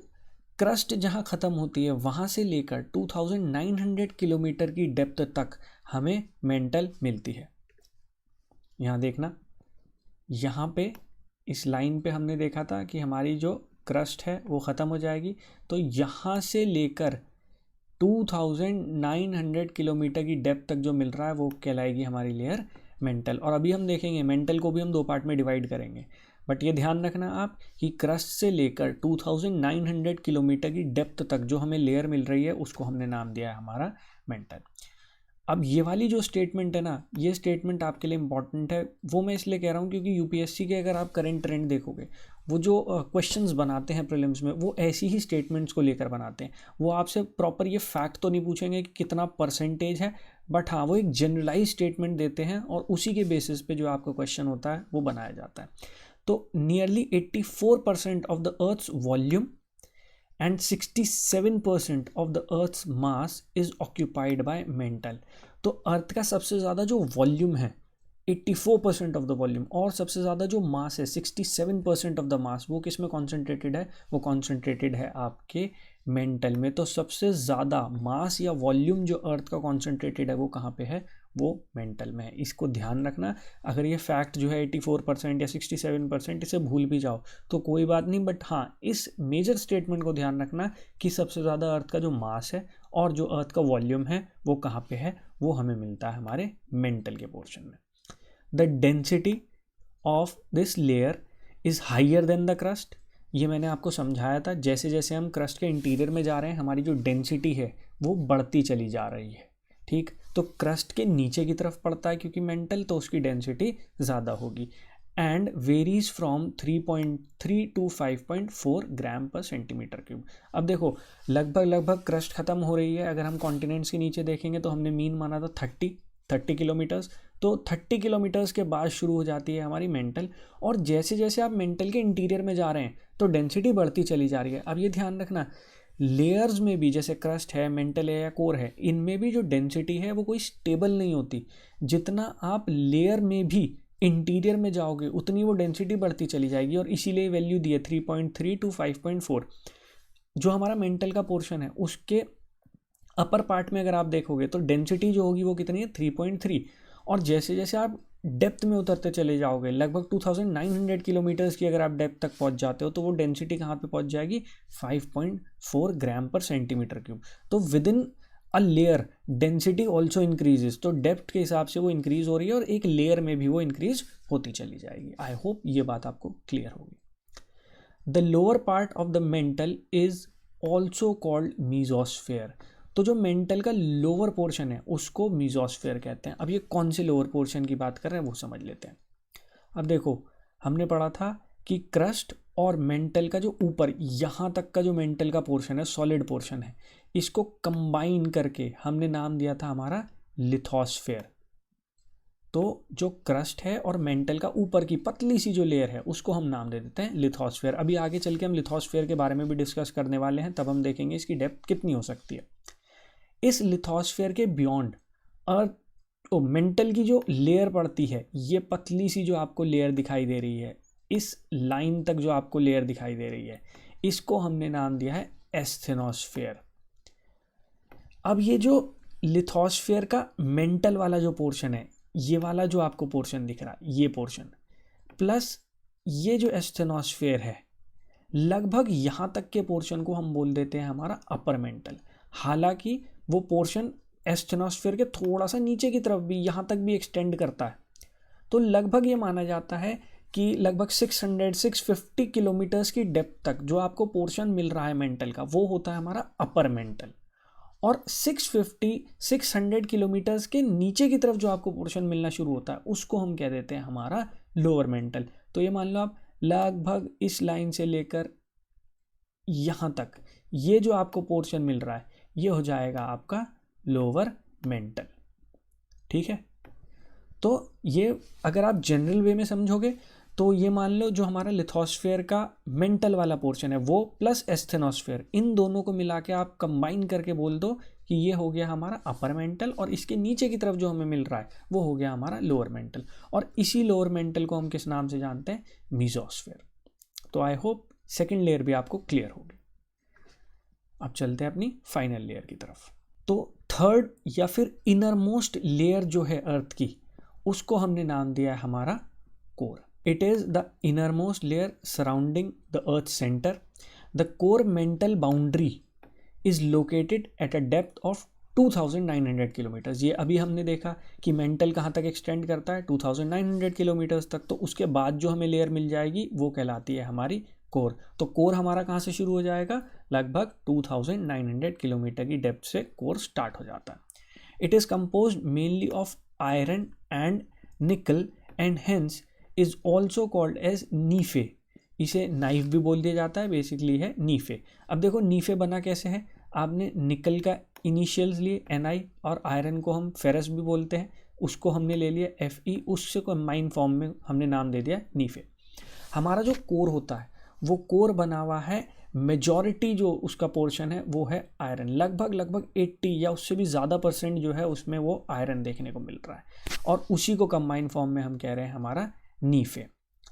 क्रस्ट जहाँ ख़त्म होती है वहाँ से लेकर 2900 किलोमीटर की डेप्थ तक हमें मेंटल मिलती है। यहाँ देखना, यहाँ पे इस लाइन पे हमने देखा था कि हमारी जो क्रस्ट है वो ख़त्म हो जाएगी, तो यहाँ से लेकर 2900 किलोमीटर की डेप्थ तक जो मिल रहा है वो कहलाएगी हमारी लेयर मेंटल। और अभी हम देखेंगे मेंटल को भी हम 2 पार्ट में डिवाइड करेंगे। बट ये ध्यान रखना आप कि क्रस्ट से लेकर 2900 किलोमीटर की डेप्थ तक जो हमें लेयर मिल रही है उसको हमने नाम दिया है हमारा मेंटल। अब ये वाली जो स्टेटमेंट है ना, ये स्टेटमेंट आपके लिए इंपॉर्टेंट है। वो मैं इसलिए कह रहा हूँ क्योंकि यूपीएससी के अगर आप करंट ट्रेंड देखोगे, वो जो क्वेश्चंस बनाते हैं प्रीलिम्स में, वो ऐसी ही स्टेटमेंट्स को लेकर बनाते हैं। वो आपसे प्रॉपर ये फैक्ट तो नहीं पूछेंगे कि कितना परसेंटेज है, बट हाँ वो एक जनरलाइज स्टेटमेंट देते हैं और उसी के बेसिस पे जो आपका क्वेश्चन होता है वो बनाया जाता है। तो nearly 84% of the earth's volume and 67% of the Earth's mass is occupied by mental। तो अर्थ का सबसे ज़्यादा जो वॉल्यूम है 84% ऑफ द वॉल्यूम, और सबसे ज़्यादा जो मास है 67% ऑफ द मास, वो किस में कॉन्सेंट्रेटेड है, वो कॉन्सेंट्रेटेड है आपके मेंटल में। तो सबसे ज़्यादा मास या वॉल्यूम जो अर्थ का कॉन्सेंट्रेटेड है वो कहाँ पे है, वो मेंटल में है। इसको ध्यान रखना। अगर ये फैक्ट जो है 84% या 67% इसे भूल भी जाओ तो कोई बात नहीं, बट हाँ इस मेजर स्टेटमेंट को ध्यान रखना कि सबसे ज़्यादा अर्थ का जो मास है और जो अर्थ का वॉल्यूम है वो कहाँ पे है, वो हमें मिलता है हमारे मेंटल के पोर्शन में। The density of this layer is higher than the crust. ये मैंने आपको समझाया था, जैसे जैसे हम क्रस्ट के इंटीरियर में जा रहे हैं हमारी जो डेंसिटी है वो बढ़ती चली जा रही है। ठीक, तो क्रस्ट के नीचे की तरफ पड़ता है क्योंकि मेंटल, तो उसकी डेंसिटी ज़्यादा होगी। एंड वेरीज फ्रॉम 3.3 टू 5.4 ग्राम पर सेंटीमीटर क्यूब। अब देखो लगभग क्रस्ट ख़त्म हो रही है। अगर हम कॉन्टिनेंट्स के नीचे देखेंगे तो हमने मीन माना था 30 किलोमीटर्स, तो 30 किलोमीटर्स के बाद शुरू हो जाती है हमारी मेंटल, और जैसे जैसे आप मेंटल के इंटीरियर में जा रहे हैं तो डेंसिटी बढ़ती चली जा रही है। अब ये ध्यान रखना, लेयर्स में भी जैसे क्रस्ट है, मेंटल है या कोर है, इनमें भी जो डेंसिटी है वो कोई स्टेबल नहीं होती। जितना आप लेयर में भी इंटीरियर में जाओगे उतनी वो डेंसिटी बढ़ती चली जाएगी, और इसीलिए वैल्यू दी है 3.3 to 5.4। जो हमारा मेंटल का पोर्शन है उसके अपर पार्ट में अगर आप देखोगे तो डेंसिटी जो होगी वो कितनी है 3.3, और जैसे जैसे आप डेप्थ में उतरते चले जाओगे लगभग 2900 किलोमीटर्स की अगर आप डेप्थ तक पहुंच जाते हो तो वो डेंसिटी कहाँ पे पहुंच जाएगी 5.4 ग्राम पर सेंटीमीटर क्यूब। तो with in a layer density also increases, तो डेप्थ के हिसाब से वो इंक्रीज हो रही है और एक लेयर में भी वो इंक्रीज होती चली जाएगी। आई होप ये बात आपको क्लियर होगी। The lower part of the mantle is also called mesosphere. तो जो मेंटल का लोअर पोर्शन है उसको मीजोस्फेयर कहते हैं। अब ये कौन से लोअर पोर्शन की बात कर रहे हैं वो समझ लेते हैं। अब देखो, हमने पढ़ा था कि क्रस्ट और मेंटल का जो ऊपर यहाँ तक का जो मेंटल का पोर्शन है, सॉलिड पोर्शन है, इसको कंबाइन करके हमने नाम दिया था हमारा लिथोस्फेयर। तो जो क्रस्ट है और मेंटल का ऊपर की पतली सी जो लेयर है उसको हम नाम दे देते हैं लिथोस्फेयर। अभी आगे चल के हम लिथोस्फेयर के बारे में भी डिस्कस करने वाले हैं, तब हम देखेंगे इसकी डेप्थ कितनी हो सकती है। इस लिथोस्फेयर के बियॉन्ड अर्थ मेंटल की जो लेयर पड़ती है, ये पतली सी जो आपको लेयर दिखाई दे रही है, इस लाइन तक जो आपको लेयर दिखाई दे रही है, इसको हमने नाम दिया है एस्थेनोस्फेयर। अब ये जो लिथोस्फेयर का मेंटल वाला जो पोर्शन है, ये वाला जो आपको पोर्शन दिख रहा है, ये पोर्शन प्लस ये जो एस्थेनोस्फेयर है, लगभग यहाँ तक के पोर्शन को हम बोल देते हैं हमारा अपर मेंटल। हालांकि वो पोर्शन एस्थेनोस्फेयर के थोड़ा सा नीचे की तरफ भी यहाँ तक भी एक्सटेंड करता है। तो लगभग ये माना जाता है कि लगभग 650 किलोमीटर्स की डेप्थ तक जो आपको पोर्शन मिल रहा है मेंटल का, वो होता है हमारा अपर मेंटल। और 600 किलोमीटर्स के नीचे की तरफ जो आपको पोर्शन मिलना शुरू होता है उसको हम कह देते हैं हमारा लोअर मेंटल। तो ये मान लो आप लगभग इस लाइन से लेकर यहाँ तक ये जो आपको पोर्शन मिल रहा है ये हो जाएगा आपका लोअर मेंटल। ठीक है, तो ये अगर आप जनरल वे में समझोगे तो ये मान लो जो हमारा लिथोस्फेयर का मेंटल वाला पोर्शन है वो प्लस एस्थेनोस्फेयर, इन दोनों को मिला के आप कंबाइन करके बोल दो कि ये हो गया हमारा अपर मेंटल, और इसके नीचे की तरफ जो हमें मिल रहा है वो हो गया हमारा लोअर मेंटल। और इसी लोअर मेंटल को हम किस नाम से जानते हैं? मीजोस्फेयर। तो आई होप सेकेंड लेयर भी आपको क्लियर होगी। अब चलते हैं अपनी फाइनल लेयर की तरफ। तो थर्ड या फिर इनर मोस्ट लेयर जो है अर्थ की, उसको हमने नाम दिया है हमारा core. It is the innermost layer surrounding the Earth's center. The core mental boundary is located at a depth of 2900 kilometres. ये अभी हमने देखा कि मेंटल कहाँ तक एक्सटेंड करता है 2900 किलोमीटर्स तक। तो उसके बाद जो हमें लेयर मिल जाएगी वो कहलाती है हमारी कोर। तो कोर हमारा कहाँ से शुरू हो जाएगा? लगभग 2900 किलोमीटर की डेप्थ से कोर स्टार्ट हो जाता है। It is composed mainly of iron and nickel and hence is also called as nife. इसे नाइफ भी बोल दिया जाता है, बेसिकली है नीफे। अब देखो नीफे बना कैसे है, आपने निकल का इनिशियल्स लिए Ni, और आयरन को हम फेरस भी बोलते हैं, उसको हमने ले लिया Fe, उससे कंबाइन फॉर्म में हमने नाम दे दिया नीफे। हमारा जो कोर होता है वो कोर बना हुआ है, मेजॉरिटी जो उसका पोर्शन है वो है आयरन। लगभग 80 या उससे भी ज़्यादा % जो है उसमें वो आयरन देखने को मिल रहा है, और उसी को कंबाइन फॉर्म में हम कह रहे हैं हमारा नीफे।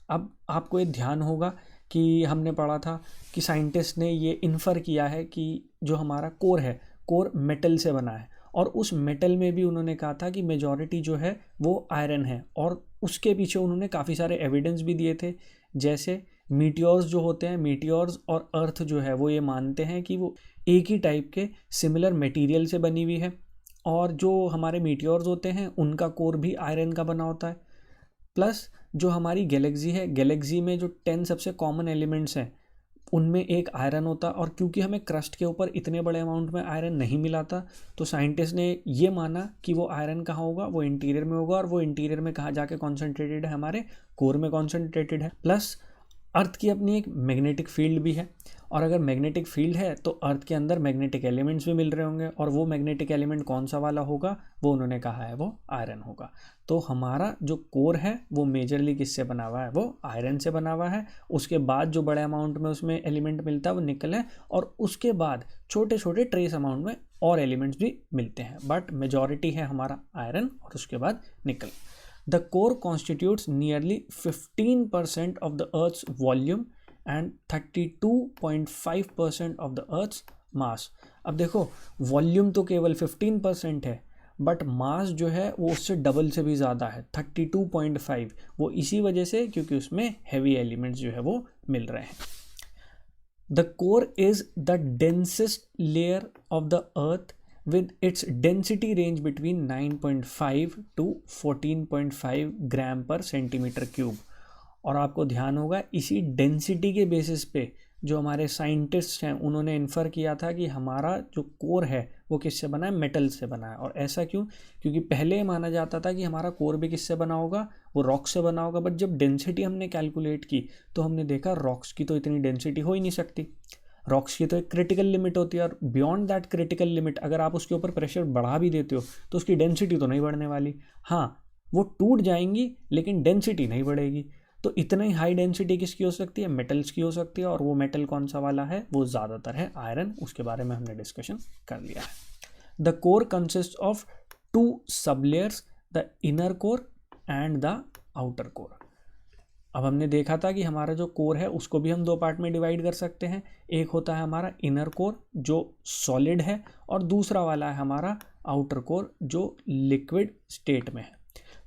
अब आपको ये ध्यान होगा कि हमने पढ़ा था कि साइंटिस्ट ने ये इन्फर किया है कि जो हमारा कोर है, कोर मेटल से बना है, और उस मेटल में भी उन्होंने कहा था कि मेजॉरिटी जो है वो आयरन है। और उसके पीछे उन्होंने काफ़ी सारे एविडेंस भी दिए थे, जैसे मीटियोर्स जो होते हैं, मीटियोर्स और अर्थ जो है वो ये मानते हैं कि वो एक ही टाइप के सिमिलर मटेरियल से बनी हुई है, और जो हमारे मीटियोर्स होते हैं उनका कोर भी आयरन का बना होता है। प्लस जो हमारी गैलेक्सी है, गैलेक्सी में जो 10 सबसे कॉमन एलिमेंट्स हैं उनमें एक आयरन होता है, और क्योंकि हमें क्रस्ट के ऊपर इतने बड़े अमाउंट में आयरन नहीं मिला था तो साइंटिस्ट ने ये माना कि वो आयरन कहाँ होगा, वो इंटीरियर में होगा, और वो इंटीरियर में कहाँ जाके कॉन्सेंट्रेटेड है, हमारे कोर में कॉन्सेंट्रेटेड है। प्लस अर्थ की अपनी एक मैग्नेटिक फील्ड भी है, और अगर मैग्नेटिक फील्ड है तो अर्थ के अंदर मैग्नेटिक एलिमेंट्स भी मिल रहे होंगे, और वो मैग्नेटिक एलिमेंट कौन सा वाला होगा, वो उन्होंने कहा है वो आयरन होगा। तो हमारा जो कोर है वो मेजरली किससे बना हुआ है, वो आयरन से बना हुआ है। उसके बाद जो बड़े अमाउंट में उसमें एलिमेंट मिलता है वो निकल है, और उसके बाद छोटे छोटे ट्रेस अमाउंट में और एलिमेंट्स भी मिलते हैं, बट मेजॉरिटी है हमारा आयरन और उसके बाद निकल। The core constitutes nearly 15% of the Earth's volume and 32.5% of the Earth's mass। अब देखो वॉल्यूम तो केवल 15% है, बट मास जो है वो उससे डबल से भी ज़्यादा है, 32.5। वो इसी वजह से क्योंकि उसमें हैवी एलिमेंट्स जो है वो मिल रहे हैं। The core is the densest layer of the Earth with its density range between 9.5 to 14.5 ग्राम पर सेंटीमीटर क्यूब। और आपको ध्यान होगा इसी डेंसिटी के बेसिस पे जो हमारे साइंटिस्ट हैं उन्होंने इन्फर किया था कि हमारा जो कोर है वो किससे बना है, मेटल से बना है। और ऐसा क्यों, क्योंकि पहले माना जाता था कि हमारा कोर भी किससे बना होगा, वो रॉक से बना होगा, बट जब डेंसिटी हमने कैलकुलेट की तो हमने देखा रॉक्स की तो इतनी डेंसिटी हो ही नहीं सकती। रॉक्स की तो एक क्रिटिकल लिमिट होती है, और बियॉन्ड दैट क्रिटिकल लिमिट अगर आप उसके ऊपर प्रेशर बढ़ा भी देते हो तो उसकी डेंसिटी तो नहीं बढ़ने वाली। हाँ, वो टूट जाएंगी लेकिन डेंसिटी नहीं बढ़ेगी। तो इतना ही हाई डेंसिटी किसकी हो सकती है, मेटल्स की हो सकती है, और वो मेटल कौन सा वाला है, वो ज़्यादातर है आयरन। उसके बारे में हमने डिस्कशन कर लिया है। The core consist of 2 sublayers, the inner core and the outer core. अब हमने देखा था कि हमारा जो कोर है उसको भी हम 2 पार्ट में डिवाइड कर सकते हैं। एक होता है हमारा इनर कोर जो सॉलिड है, और दूसरा वाला है हमारा आउटर कोर जो लिक्विड स्टेट में है।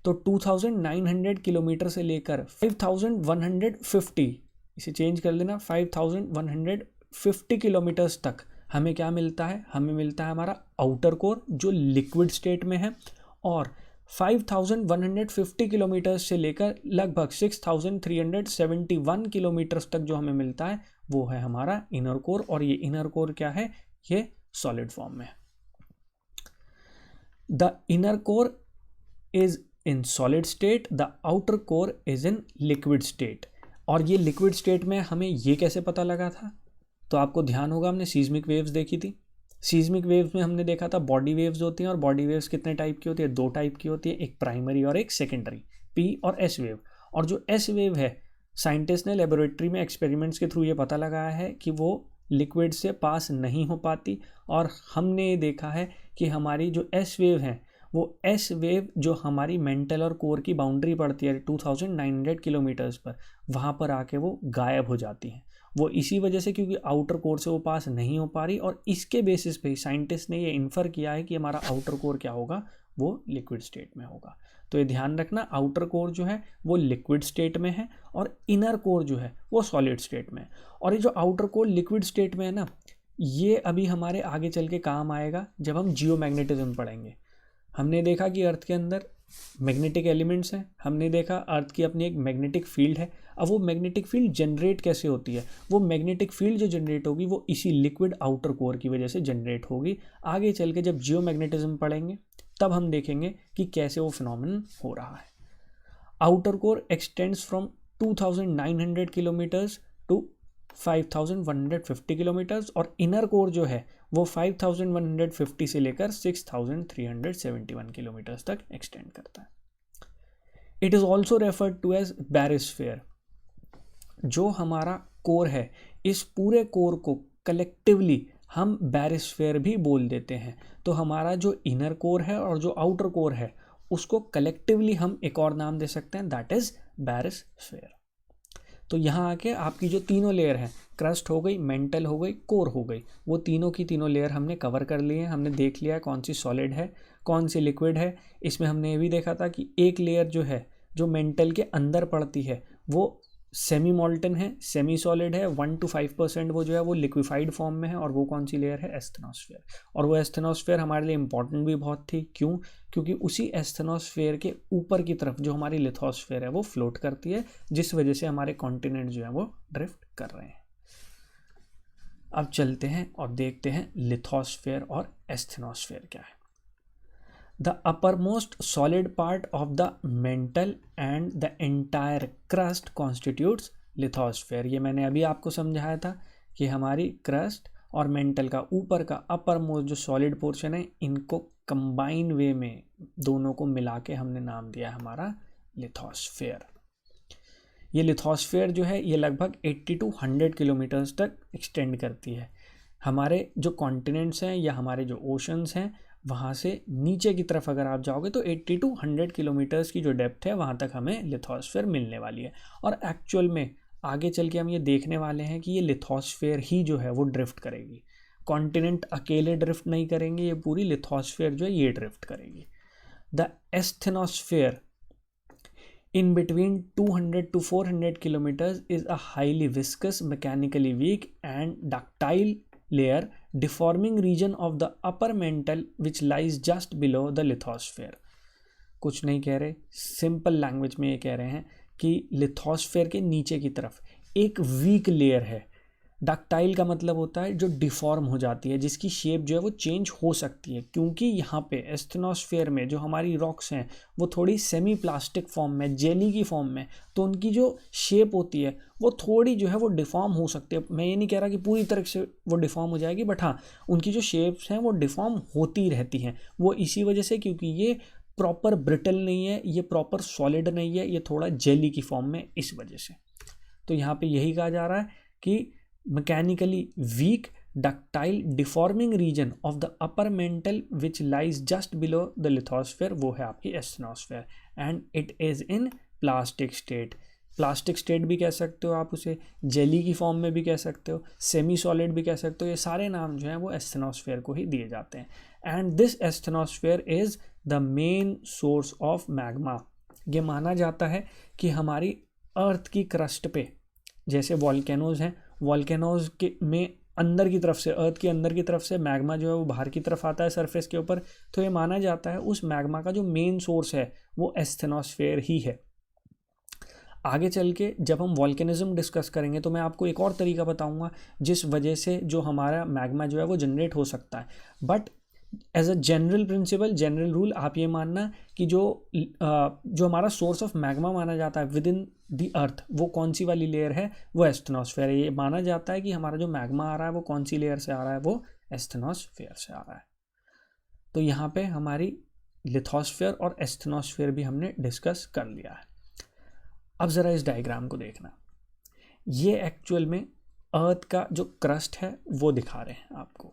तो 2900 किलोमीटर से लेकर 5150, इसे चेंज कर लेना, 5150 किलोमीटर्स तक हमें क्या मिलता है, हमें मिलता है हमारा आउटर कोर जो लिक्विड स्टेट में है। और 5150 किलोमीटर से लेकर लगभग 6371 किलोमीटर्स तक जो हमें मिलता है वो है हमारा इनर कोर। और ये इनर कोर क्या है, ये सॉलिड फॉर्म में है। The inner core is in solid state, the outer core is in liquid state. और ये लिक्विड स्टेट में हमें ये कैसे पता लगा था, तो आपको ध्यान होगा हमने सीस्मिक वेव्स देखी थी। सीस्मिक वेव्स में हमने देखा था बॉडी वेव्स होती हैं, और बॉडी वेव्स कितने टाइप की होती है, 2 टाइप की होती है, एक प्राइमरी और एक सेकेंडरी, पी और एस वेव। और जो एस वेव है साइंटिस्ट ने लेबोरेटरी में एक्सपेरिमेंट्स के थ्रू ये पता लगाया है कि वो लिक्विड से पास नहीं हो पाती। और हमने ये देखा है कि हमारी जो एस वेव है वो एस वेव जो हमारी मेंटल और कोर की बाउंड्री पड़ती है 2900 किलोमीटर्स पर, वहाँ पर आके वो गायब हो जाती हैं। वो इसी वजह से क्योंकि आउटर कोर से वो पास नहीं हो पा रही, और इसके बेसिस पे साइंटिस्ट ने ये इन्फर किया है कि हमारा आउटर कोर क्या होगा, वो लिक्विड स्टेट में होगा। तो ये ध्यान रखना, आउटर कोर जो है वो लिक्विड स्टेट में है, और इनर कोर जो है वो सॉलिड स्टेट में है। और ये जो आउटर कोर लिक्विड स्टेट में है ना, ये अभी हमारे आगे चल के काम आएगा जब हम जियोमैग्नेटिज्म पढ़ेंगे। हमने देखा कि अर्थ के अंदर मैग्नेटिक एलिमेंट्स हैं, हमने देखा अर्थ की अपनी एक मैग्नेटिक फील्ड है। अब वो मैग्नेटिक फील्ड जनरेट कैसे होती है, वो मैग्नेटिक फील्ड जो जनरेट होगी वो इसी लिक्विड आउटर कोर की वजह से जनरेट होगी। आगे चल के जब जियोमैग्नेटिज्म पढ़ेंगे तब हम देखेंगे कि कैसे वो फिनोमेनन हो रहा है। Outer core extends from 2900 kilometres to 5150 kilometres, और इनर कोर जो है वो 5150 से लेकर 6371 किलोमीटर्स तक एक्सटेंड करता है। It is also referred to as barysphere. जो हमारा कोर है, इस पूरे कोर को कलेक्टिवली हम बैरिस्फीयर भी बोल देते हैं। तो हमारा जो इनर कोर है और जो आउटर कोर है उसको कलेक्टिवली हम एक और नाम दे सकते हैं, दैट इज बैरिस्फीयर। तो यहाँ आके आपकी जो तीनों लेयर हैं, क्रस्ट हो गई, मेंटल हो गई, कोर हो गई, वो तीनों की तीनों लेयर हमने कवर कर लिए हैं। हमने देख लिया है कौन सी सॉलिड है कौन सी लिक्विड है। इसमें हमने ये भी देखा था कि एक लेयर जो है जो मेंटल के अंदर पड़ती है वो सेमी मोल्टन है, सेमी सॉलिड है, 1 to 5% वो जो है वो लिक्विफाइड फॉर्म में है। और वो कौन सी लेयर है, एस्थेनोस्फीयर। और वो एस्थेनोस्फीयर हमारे लिए इंपॉर्टेंट भी बहुत थी, क्यों, क्योंकि उसी एस्थेनोस्फीयर के ऊपर की तरफ जो हमारी लिथोस्फीयर है वो फ्लोट करती है, जिस वजह से हमारे कॉन्टिनेंट जो है वो ड्रिफ्ट कर रहे हैं। अब चलते हैं और देखते हैं लिथोस्फीयर और एस्थेनोस्फीयर क्या है। The uppermost solid part of the mantle and the entire crust constitutes lithosphere. ये मैंने अभी आपको समझाया था कि हमारी क्रस्ट और मेंटल का ऊपर का अपर मोस्ट जो सॉलिड पोर्शन है, इनको कंबाइन वे में दोनों को मिला के हमने नाम दिया हमारा लिथोस्फेयर। ये लिथोस्फेयर जो है ये लगभग 80 to 100 किलोमीटर्स तक एक्सटेंड करती है। हमारे जो कॉन्टिनेंट्स हैं या हमारे जो ओशंस हैं वहाँ से नीचे की तरफ अगर आप जाओगे तो 80 to 100 किलोमीटर्स की जो डेप्थ है वहाँ तक हमें लिथोस्फेयर मिलने वाली है। और एक्चुअल में आगे चल के हम ये देखने वाले हैं कि ये लिथोस्फेयर ही जो है वो ड्रिफ्ट करेगी। कॉन्टिनेंट अकेले ड्रिफ्ट नहीं करेंगे, ये पूरी लिथोस्फेयर जो है ये ड्रिफ्ट करेगी। The asthenosphere in between 200 to 400 kilometers is a highly viscous, mechanically weak and ductile layer deforming region of the upper mantle which lies just below the lithosphere। कुछ नहीं कह रहे, सिंपल लैंग्वेज में ये कह रहे हैं कि लिथोस्फेयर के नीचे की तरफ एक वीक लेयर है। डक्टाइल का मतलब होता है जो डिफॉर्म हो जाती है, जिसकी शेप जो है वो चेंज हो सकती है, क्योंकि यहाँ पे एस्थेनोस्फेयर में जो हमारी रॉक्स हैं वो थोड़ी सेमी प्लास्टिक फॉर्म में, जेली की फॉर्म में, तो उनकी जो शेप होती है वो थोड़ी जो है वो डिफॉर्म हो सकती है। मैं ये नहीं कह रहा कि पूरी तरह से वो डिफॉर्म हो जाएगी, बट हाँ उनकी जो शेप्स हैं वो डिफॉर्म होती रहती हैं। वो इसी वजह से क्योंकि ये प्रॉपर ब्रिटल नहीं है, ये प्रॉपर सॉलिड नहीं है, ये थोड़ा जेली की फॉर्म में, इस वजह से। तो यहाँ पे यही कहा जा रहा है कि mechanically weak ductile deforming region of the upper mantle which lies just below the lithosphere वो है आपकी asthenosphere and it is in plastic state। Plastic state भी कह सकते हो आप उसे, जेली की फॉर्म में भी कह सकते हो, सेमी सॉलिड भी कह सकते हो, ये सारे नाम जो हैं वो एस्थेनोस्फेयर को ही दिए जाते हैं। And this asthenosphere is the main source of magma. ये माना जाता है कि हमारी अर्थ की क्रस्ट पे जैसे वॉल्केनोज हैं, वॉल्केनोज के में अंदर की तरफ से, अर्थ के अंदर की तरफ से मैग्मा जो है वो बाहर की तरफ आता है सरफेस के ऊपर, तो ये माना जाता है उस मैग्मा का जो मेन सोर्स है वो एस्थेनोस्फेयर ही है। आगे चल के जब हम वॉल्केनिज्म डिस्कस करेंगे तो मैं आपको एक और तरीका बताऊंगा जिस वजह से जो हमारा मैग्मा जो है वो जनरेट हो सकता है। But as a general principle, general rule, आप ये मानना कि जो हमारा सोर्स ऑफ मैग्मा माना जाता है विद इन दी अर्थ, वो कौन सी वाली लेयर है, वो एस्थेनोस्फेयर है। ये माना जाता है कि हमारा जो मैग्मा आ रहा है वो कौन सी लेयर से आ रहा है, वो एस्थेनोस्फेयर से आ रहा है। तो यहाँ पे हमारी लिथोस्फेयर और एस्थेनोस्फेयर भी हमने डिस्कस कर लिया है। अब ज़रा इस डायग्राम को देखना, ये एक्चुअल में अर्थ का जो क्रस्ट है वो दिखा रहे हैं आपको।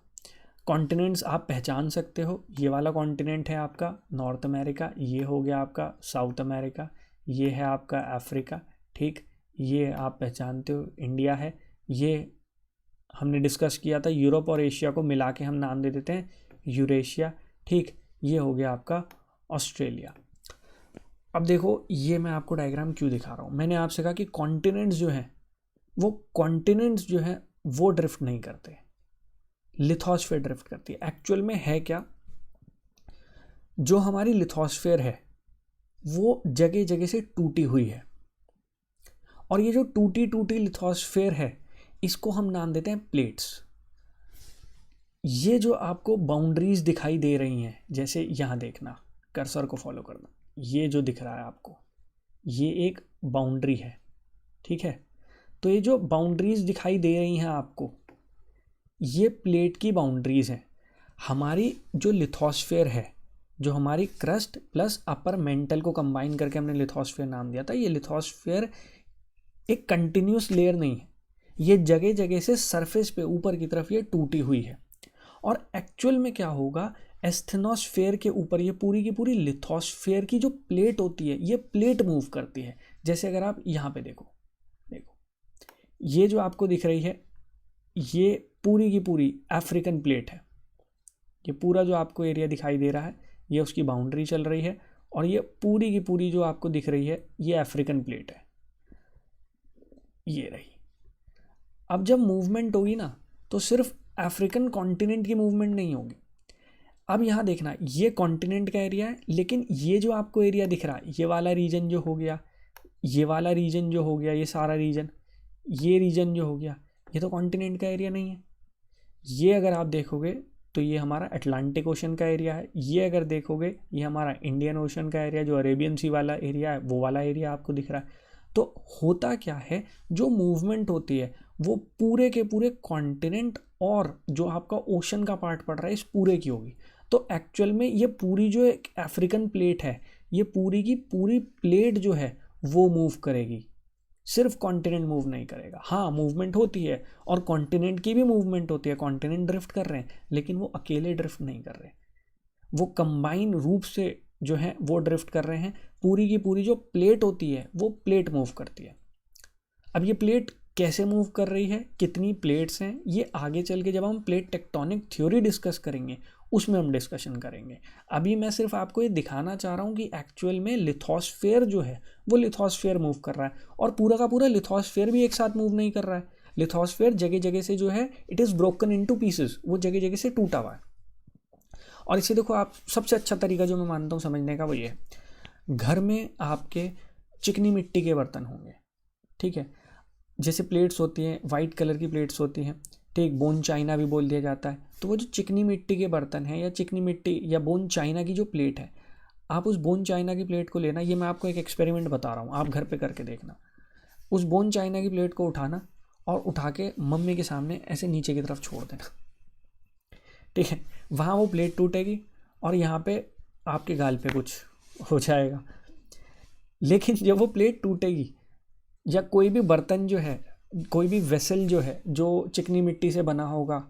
कॉन्टिनेंट्स आप पहचान सकते हो, ये वाला कॉन्टिनेंट है आपका नॉर्थ अमेरिका, ये हो गया आपका साउथ अमेरिका, ये है आपका अफ्रीका, ठीक, ये आप पहचानते हो इंडिया है, ये हमने डिस्कस किया था यूरोप और एशिया को मिला के हम नाम दे देते हैं यूरेशिया, ठीक, ये हो गया आपका ऑस्ट्रेलिया। अब देखो ये मैं आपको डायग्राम क्यों दिखा रहा हूँ, मैंने आपसे कहा कि कॉन्टिनेंट्स जो हैं वो ड्रिफ्ट नहीं करते, लिथोस्फेयर ड्रिफ्ट करती है। एक्चुअल में है क्या, जो हमारी लिथोस्फेयर है वो जगह जगह से टूटी हुई है, और ये जो टूटी टूटी लिथोस्फेयर है इसको हम नाम देते हैं प्लेट्स। ये जो आपको बाउंड्रीज दिखाई दे रही हैं, जैसे यहाँ देखना, कर्सर को फॉलो करना, ये जो दिख रहा है आपको ये एक बाउंड्री है, ठीक है। तो ये जो बाउंड्रीज दिखाई दे रही हैं आपको, ये प्लेट की बाउंड्रीज हैं। हमारी जो लिथोस्फेयर है, जो हमारी क्रस्ट प्लस अपर मेंटल को कंबाइन करके हमने लिथोस्फेयर नाम दिया था, ये लिथोस्फेयर एक कंटिन्यूस लेयर नहीं है, ये जगह जगह से सरफेस पे ऊपर की तरफ ये टूटी हुई है। और एक्चुअल में क्या होगा, एस्थेनोस्फेयर के ऊपर ये पूरी की पूरी लिथोस्फेयर की जो प्लेट होती है ये प्लेट मूव करती है। जैसे अगर आप यहाँ पे देखो ये जो आपको दिख रही है ये पूरी की पूरी अफ्रीकन प्लेट है, ये पूरा जो आपको एरिया दिखाई दे रहा है ये उसकी बाउंड्री चल रही है, और ये पूरी की पूरी जो आपको दिख रही है ये अफ्रीकन प्लेट है, ये रही। अब जब मूवमेंट होगी ना तो सिर्फ अफ्रीकन कॉन्टिनेंट की मूवमेंट नहीं होगी। अब यहाँ देखना, ये कॉन्टिनेंट का एरिया है, लेकिन ये जो आपको एरिया दिख रहा है, ये वाला रीजन जो हो गया, ये वाला रीजन जो हो गया, ये सारा रीजन, ये रीजन जो हो गया, ये तो कॉन्टिनेंट का एरिया नहीं है। ये अगर आप देखोगे तो ये हमारा अटलांटिक ओशन का एरिया है, ये अगर देखोगे ये हमारा इंडियन ओशन का एरिया, जो अरेबियन सी वाला एरिया है वो वाला एरिया आपको दिख रहा है। तो होता क्या है, जो मूवमेंट होती है वो पूरे के पूरे कॉन्टिनेंट और जो आपका ओशन का पार्ट पड़ रहा है इस पूरे की होगी। तो एक्चुअल में ये पूरी जो एक अफ्रीकन प्लेट है, ये पूरी की पूरी प्लेट जो है वो मूव करेगी, सिर्फ कॉन्टिनेंट मूव नहीं करेगा। हाँ, मूवमेंट होती है और कॉन्टिनेंट की भी मूवमेंट होती है, कॉन्टिनेंट ड्रिफ्ट कर रहे हैं, लेकिन वो अकेले ड्रिफ्ट नहीं कर रहे, वो कंबाइन रूप से जो है वो ड्रिफ्ट कर रहे हैं। पूरी की पूरी जो प्लेट होती है वो प्लेट मूव करती है। अब ये प्लेट कैसे मूव कर रही है, कितनी प्लेट्स हैं, ये आगे चल के जब हम प्लेट टेक्टोनिक थ्योरी डिस्कस करेंगे उसमें हम डिस्कशन करेंगे। अभी मैं सिर्फ आपको ये दिखाना चाह रहा हूँ कि एक्चुअल में लिथोस्फेयर जो है वो लिथोस्फेयर मूव कर रहा है, और पूरा का पूरा लिथोस्फेयर भी एक साथ मूव नहीं कर रहा है। लिथोस्फेयर जगह जगह से जो है it is broken into pieces, वो जगह जगह से टूटा हुआ है। और इसे देखो, आप सबसे अच्छा तरीका जो मैं मानता हूँ समझने का वो ये है, घर में आपके चिकनी मिट्टी के बर्तन होंगे, ठीक है, जैसे प्लेट्स होती हैं, वाइट कलर की प्लेट्स होती हैं, ठीक, बोन चाइना भी बोल दिया जाता है। तो वो जो चिकनी मिट्टी के बर्तन हैं या चिकनी मिट्टी या बोन चाइना की जो प्लेट है, आप उस बोन चाइना की प्लेट को लेना, ये मैं आपको एक एक्सपेरिमेंट बता रहा हूँ, आप घर पे करके देखना। उस बोन चाइना की प्लेट को उठाना और उठा के मम्मी के सामने ऐसे नीचे की तरफ छोड़ देना, ठीक है, वहाँ वो प्लेट टूटेगी और यहाँ पे आपके गाल पे कुछ हो जाएगा। लेकिन जब वो प्लेट टूटेगी या कोई भी बर्तन जो है, कोई भी वेसल जो है जो चिकनी मिट्टी से बना होगा,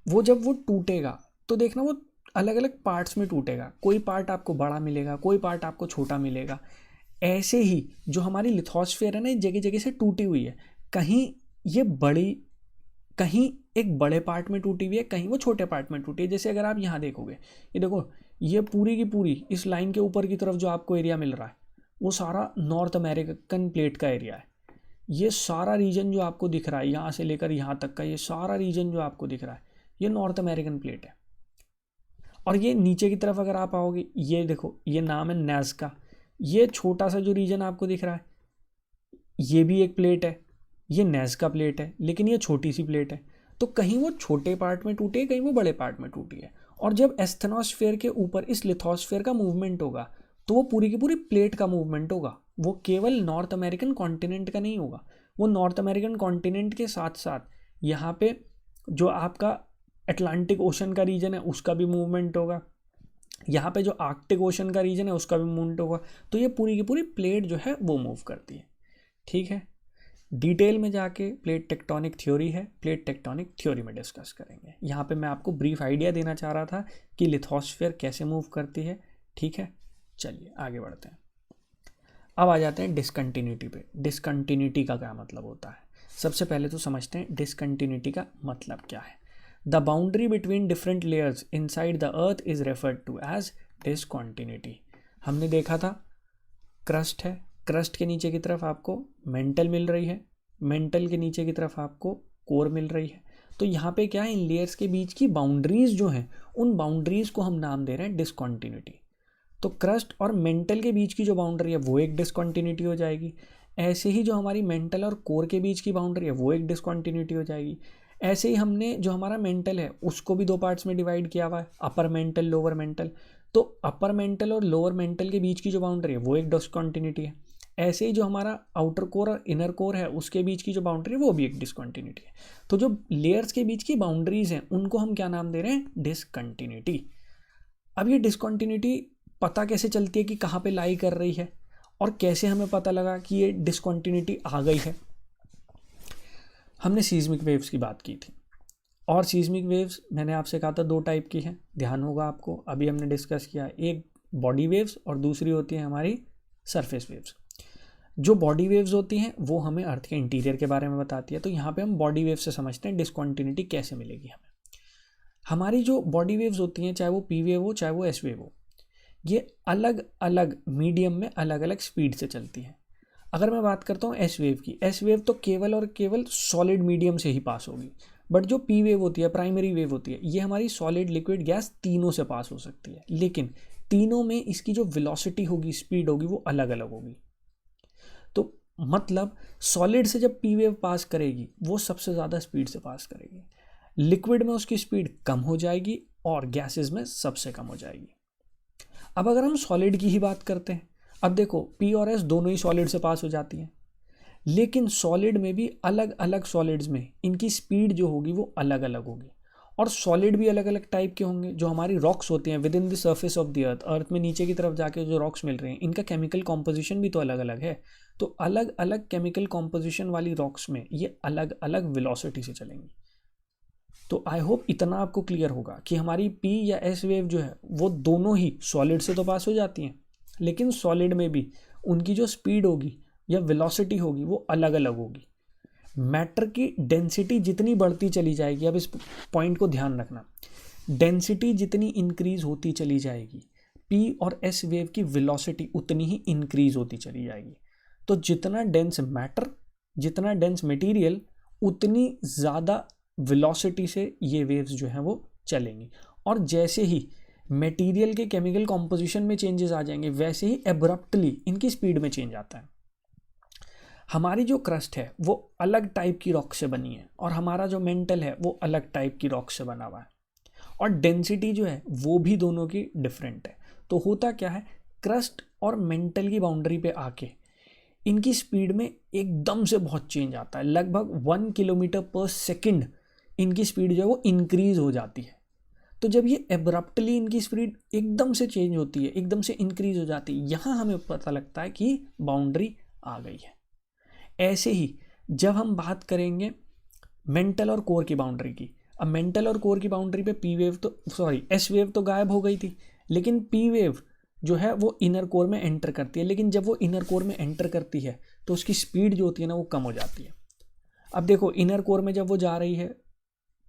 वो जब वो टूटेगा तो देखना वो अलग अलग पार्ट्स में टूटेगा, कोई पार्ट आपको बड़ा मिलेगा, कोई पार्ट आपको छोटा मिलेगा। ऐसे ही जो हमारी लिथोस्फेयर है ना, जगह जगह से टूटी हुई है, कहीं ये बड़ी, कहीं एक बड़े पार्ट में टूटी हुई है, कहीं वो छोटे पार्ट में टूटी है। जैसे अगर आप यहाँ देखोगे, ये देखो, ये पूरी की पूरी इस लाइन के ऊपर की तरफ जो आपको एरिया मिल रहा है वो सारा नॉर्थ अमेरिकन प्लेट का एरिया है। ये सारा रीजन जो आपको दिख रहा है यहाँ से लेकर यहाँ तक का, ये सारा रीजन जो आपको दिख रहा है ये नॉर्थ अमेरिकन प्लेट है। और ये नीचे की तरफ अगर आप आओगे, ये देखो, ये नाम है नाज़का, ये छोटा सा जो रीजन आपको दिख रहा है ये भी एक प्लेट है, ये नाज़का प्लेट है, लेकिन ये छोटी सी प्लेट है। तो कहीं वो छोटे पार्ट में टूटी है, कहीं वो बड़े पार्ट में टूटी है। और जब एस्थेनोस्फेयर के ऊपर इस लिथोस्फेयर का मूवमेंट होगा तो वो पूरी की पूरी प्लेट का मूवमेंट होगा, वो केवल नॉर्थ अमेरिकन कॉन्टिनेंट का नहीं होगा, वो नॉर्थ अमेरिकन कॉन्टिनेंट के साथ साथ यहाँ पे जो आपका अटलांटिक ओशन का रीजन है उसका भी मूवमेंट होगा, यहाँ पे जो आर्कटिक ओशन का रीजन है उसका भी मूवमेंट होगा। तो ये पूरी की पूरी प्लेट जो है वो मूव करती है, ठीक है। डिटेल में जाके प्लेट टेक्टोनिक थ्योरी है, प्लेट टेक्टोनिक थ्योरी में डिस्कस करेंगे। यहाँ पे मैं आपको ब्रीफ आइडिया देना चाह रहा था कि लिथोस्फेयर कैसे मूव करती है, ठीक है। चलिए आगे बढ़ते हैं। अब आ जाते हैं डिसकंटिन्यूटी पे। डिसकंटिन्यूटी का क्या मतलब होता है, सबसे पहले तो समझते हैं डिसकंटिन्यूटी का मतलब क्या है। The boundary between different layers inside the earth is referred to as discontinuity. हमने देखा था क्रस्ट है, क्रस्ट के नीचे की तरफ आपको मेंटल मिल रही है, मेंटल के नीचे की तरफ आपको कोर मिल रही है। तो यहाँ पे क्या है, इन लेयर्स के बीच की बाउंड्रीज जो हैं उन बाउंड्रीज को हम नाम दे रहे हैं डिसकंटिन्यूटी। तो क्रस्ट और मेंटल के बीच की जो बाउंड्री है वो एक डिसकंटिन्यूटी हो जाएगी। ऐसे ही जो हमारी मेंटल और कोर के बीच की बाउंड्री है वो एक डिसकंटिन्यूटी हो जाएगी। ऐसे ही हमने जो हमारा मेंटल है उसको भी दो पार्ट्स में डिवाइड किया हुआ है, अपर मेंटल, लोअर मेंटल। तो अपर मेंटल और लोअर मेंटल के बीच की जो बाउंड्री है वो एक डिसकंटिन्यूटी है। ऐसे ही जो हमारा आउटर कोर और इनर कोर है उसके बीच की जो बाउंड्री है वो भी एक डिसकंटिन्यूटी है। तो जो लेयर्स के बीच की बाउंड्रीज हैं उनको हम क्या नाम दे रहे हैं, डिसकंटिन्यूटी। अब ये डिसकंटिन्यूटी पता कैसे चलती है कि कहाँ पे लाई कर रही है, और कैसे हमें पता लगा कि ये डिसकंटिन्यूटी आ गई है। हमने सीस्मिक वेव्स की बात की थी, और सीस्मिक वेव्स मैंने आपसे कहा था दो टाइप की हैं, ध्यान होगा आपको, अभी हमने डिस्कस किया, एक बॉडी वेव्स और दूसरी होती है हमारी सरफेस वेव्स। जो बॉडी वेव्स होती हैं वो हमें अर्थ के इंटीरियर के बारे में बताती है। तो यहाँ पे हम बॉडी वेव से समझते हैं डिसकंटिन्यूटी कैसे मिलेगी हमें। हमारी जो बॉडी वेव्स होती हैं, चाहे वो पी वेव हो चाहे वो एस वेव हो, ये अलग अलग मीडियम में अलग अलग स्पीड से चलती हैं। अगर मैं बात करता हूँ एस वेव की, एस वेव तो केवल और केवल सॉलिड मीडियम से ही पास होगी। बट जो पी वेव होती है, प्राइमरी वेव होती है, ये हमारी सॉलिड, लिक्विड, गैस तीनों से पास हो सकती है, लेकिन तीनों में इसकी जो वेलोसिटी होगी, स्पीड होगी, वो अलग अलग होगी। तो मतलब सॉलिड से जब पी वेव पास करेगी वो सबसे ज़्यादा स्पीड से पास करेगी, लिक्विड में उसकी स्पीड कम हो जाएगी और गैसेस में सबसे कम हो जाएगी। अब अगर हम सॉलिड की ही बात करते हैं, अब देखो पी और एस दोनों ही सॉलिड से पास हो जाती हैं, लेकिन सॉलिड में भी अलग अलग सॉलिड्स में इनकी स्पीड जो होगी वो अलग अलग होगी। और सॉलिड भी अलग अलग टाइप के होंगे। जो हमारी रॉक्स होती हैं with in the surface of the अर्थ में नीचे की तरफ जाके जो रॉक्स मिल रहे हैं, इनका केमिकल कॉम्पोजिशन भी तो अलग अलग है। तो अलग अलग केमिकल कॉम्पोजिशन वाली रॉक्स में ये अलग अलग वेलोसिटी से चलेंगी। तो आई होप इतना आपको क्लियर होगा कि हमारी पी या एस वेव जो है वो दोनों ही सॉलिड से तो पास हो जाती हैं, लेकिन सॉलिड में भी उनकी जो स्पीड होगी या वेलोसिटी होगी वो अलग अलग होगी। मैटर की डेंसिटी जितनी बढ़ती चली जाएगी, अब इस पॉइंट को ध्यान रखना, डेंसिटी जितनी इंक्रीज होती चली जाएगी, पी और एस वेव की वेलोसिटी उतनी ही इंक्रीज होती चली जाएगी। तो जितना डेंस मैटर, जितना डेंस मटेरियल, उतनी ज़्यादा वेलोसिटी से ये वेव्स जो हैं वो चलेंगी। और जैसे ही मटेरियल के केमिकल कॉम्पोजिशन में चेंजेस आ जाएंगे, वैसे ही एब्रप्टली इनकी स्पीड में चेंज आता है। हमारी जो क्रस्ट है वो अलग टाइप की रॉक से बनी है और हमारा जो मेंटल है वो अलग टाइप की रॉक से बना हुआ है, और डेंसिटी जो है वो भी दोनों की डिफरेंट है। तो होता क्या है, क्रस्ट और मेंटल की बाउंड्री पे आके इनकी स्पीड में एकदम से बहुत चेंज आता है। लगभग 1 किलोमीटर पर सेकेंड इनकी स्पीड जो है वो इंक्रीज हो जाती है। तो जब ये एब्रप्टली इनकी स्पीड एकदम से चेंज होती है, एकदम से इंक्रीज हो जाती है, यहाँ हमें पता लगता है कि बाउंड्री आ गई है। ऐसे ही जब हम बात करेंगे मेंटल और कोर की बाउंड्री की, अब मेंटल और कोर की बाउंड्री पे पी वेव तो एस वेव तो गायब हो गई थी, लेकिन पी वेव जो है वो इनर कोर में एंटर करती है। लेकिन जब वो इनर कोर में एंटर करती है तो उसकी स्पीड जो होती है ना वो कम हो जाती है। अब देखो, इनर कोर में जब वो जा रही है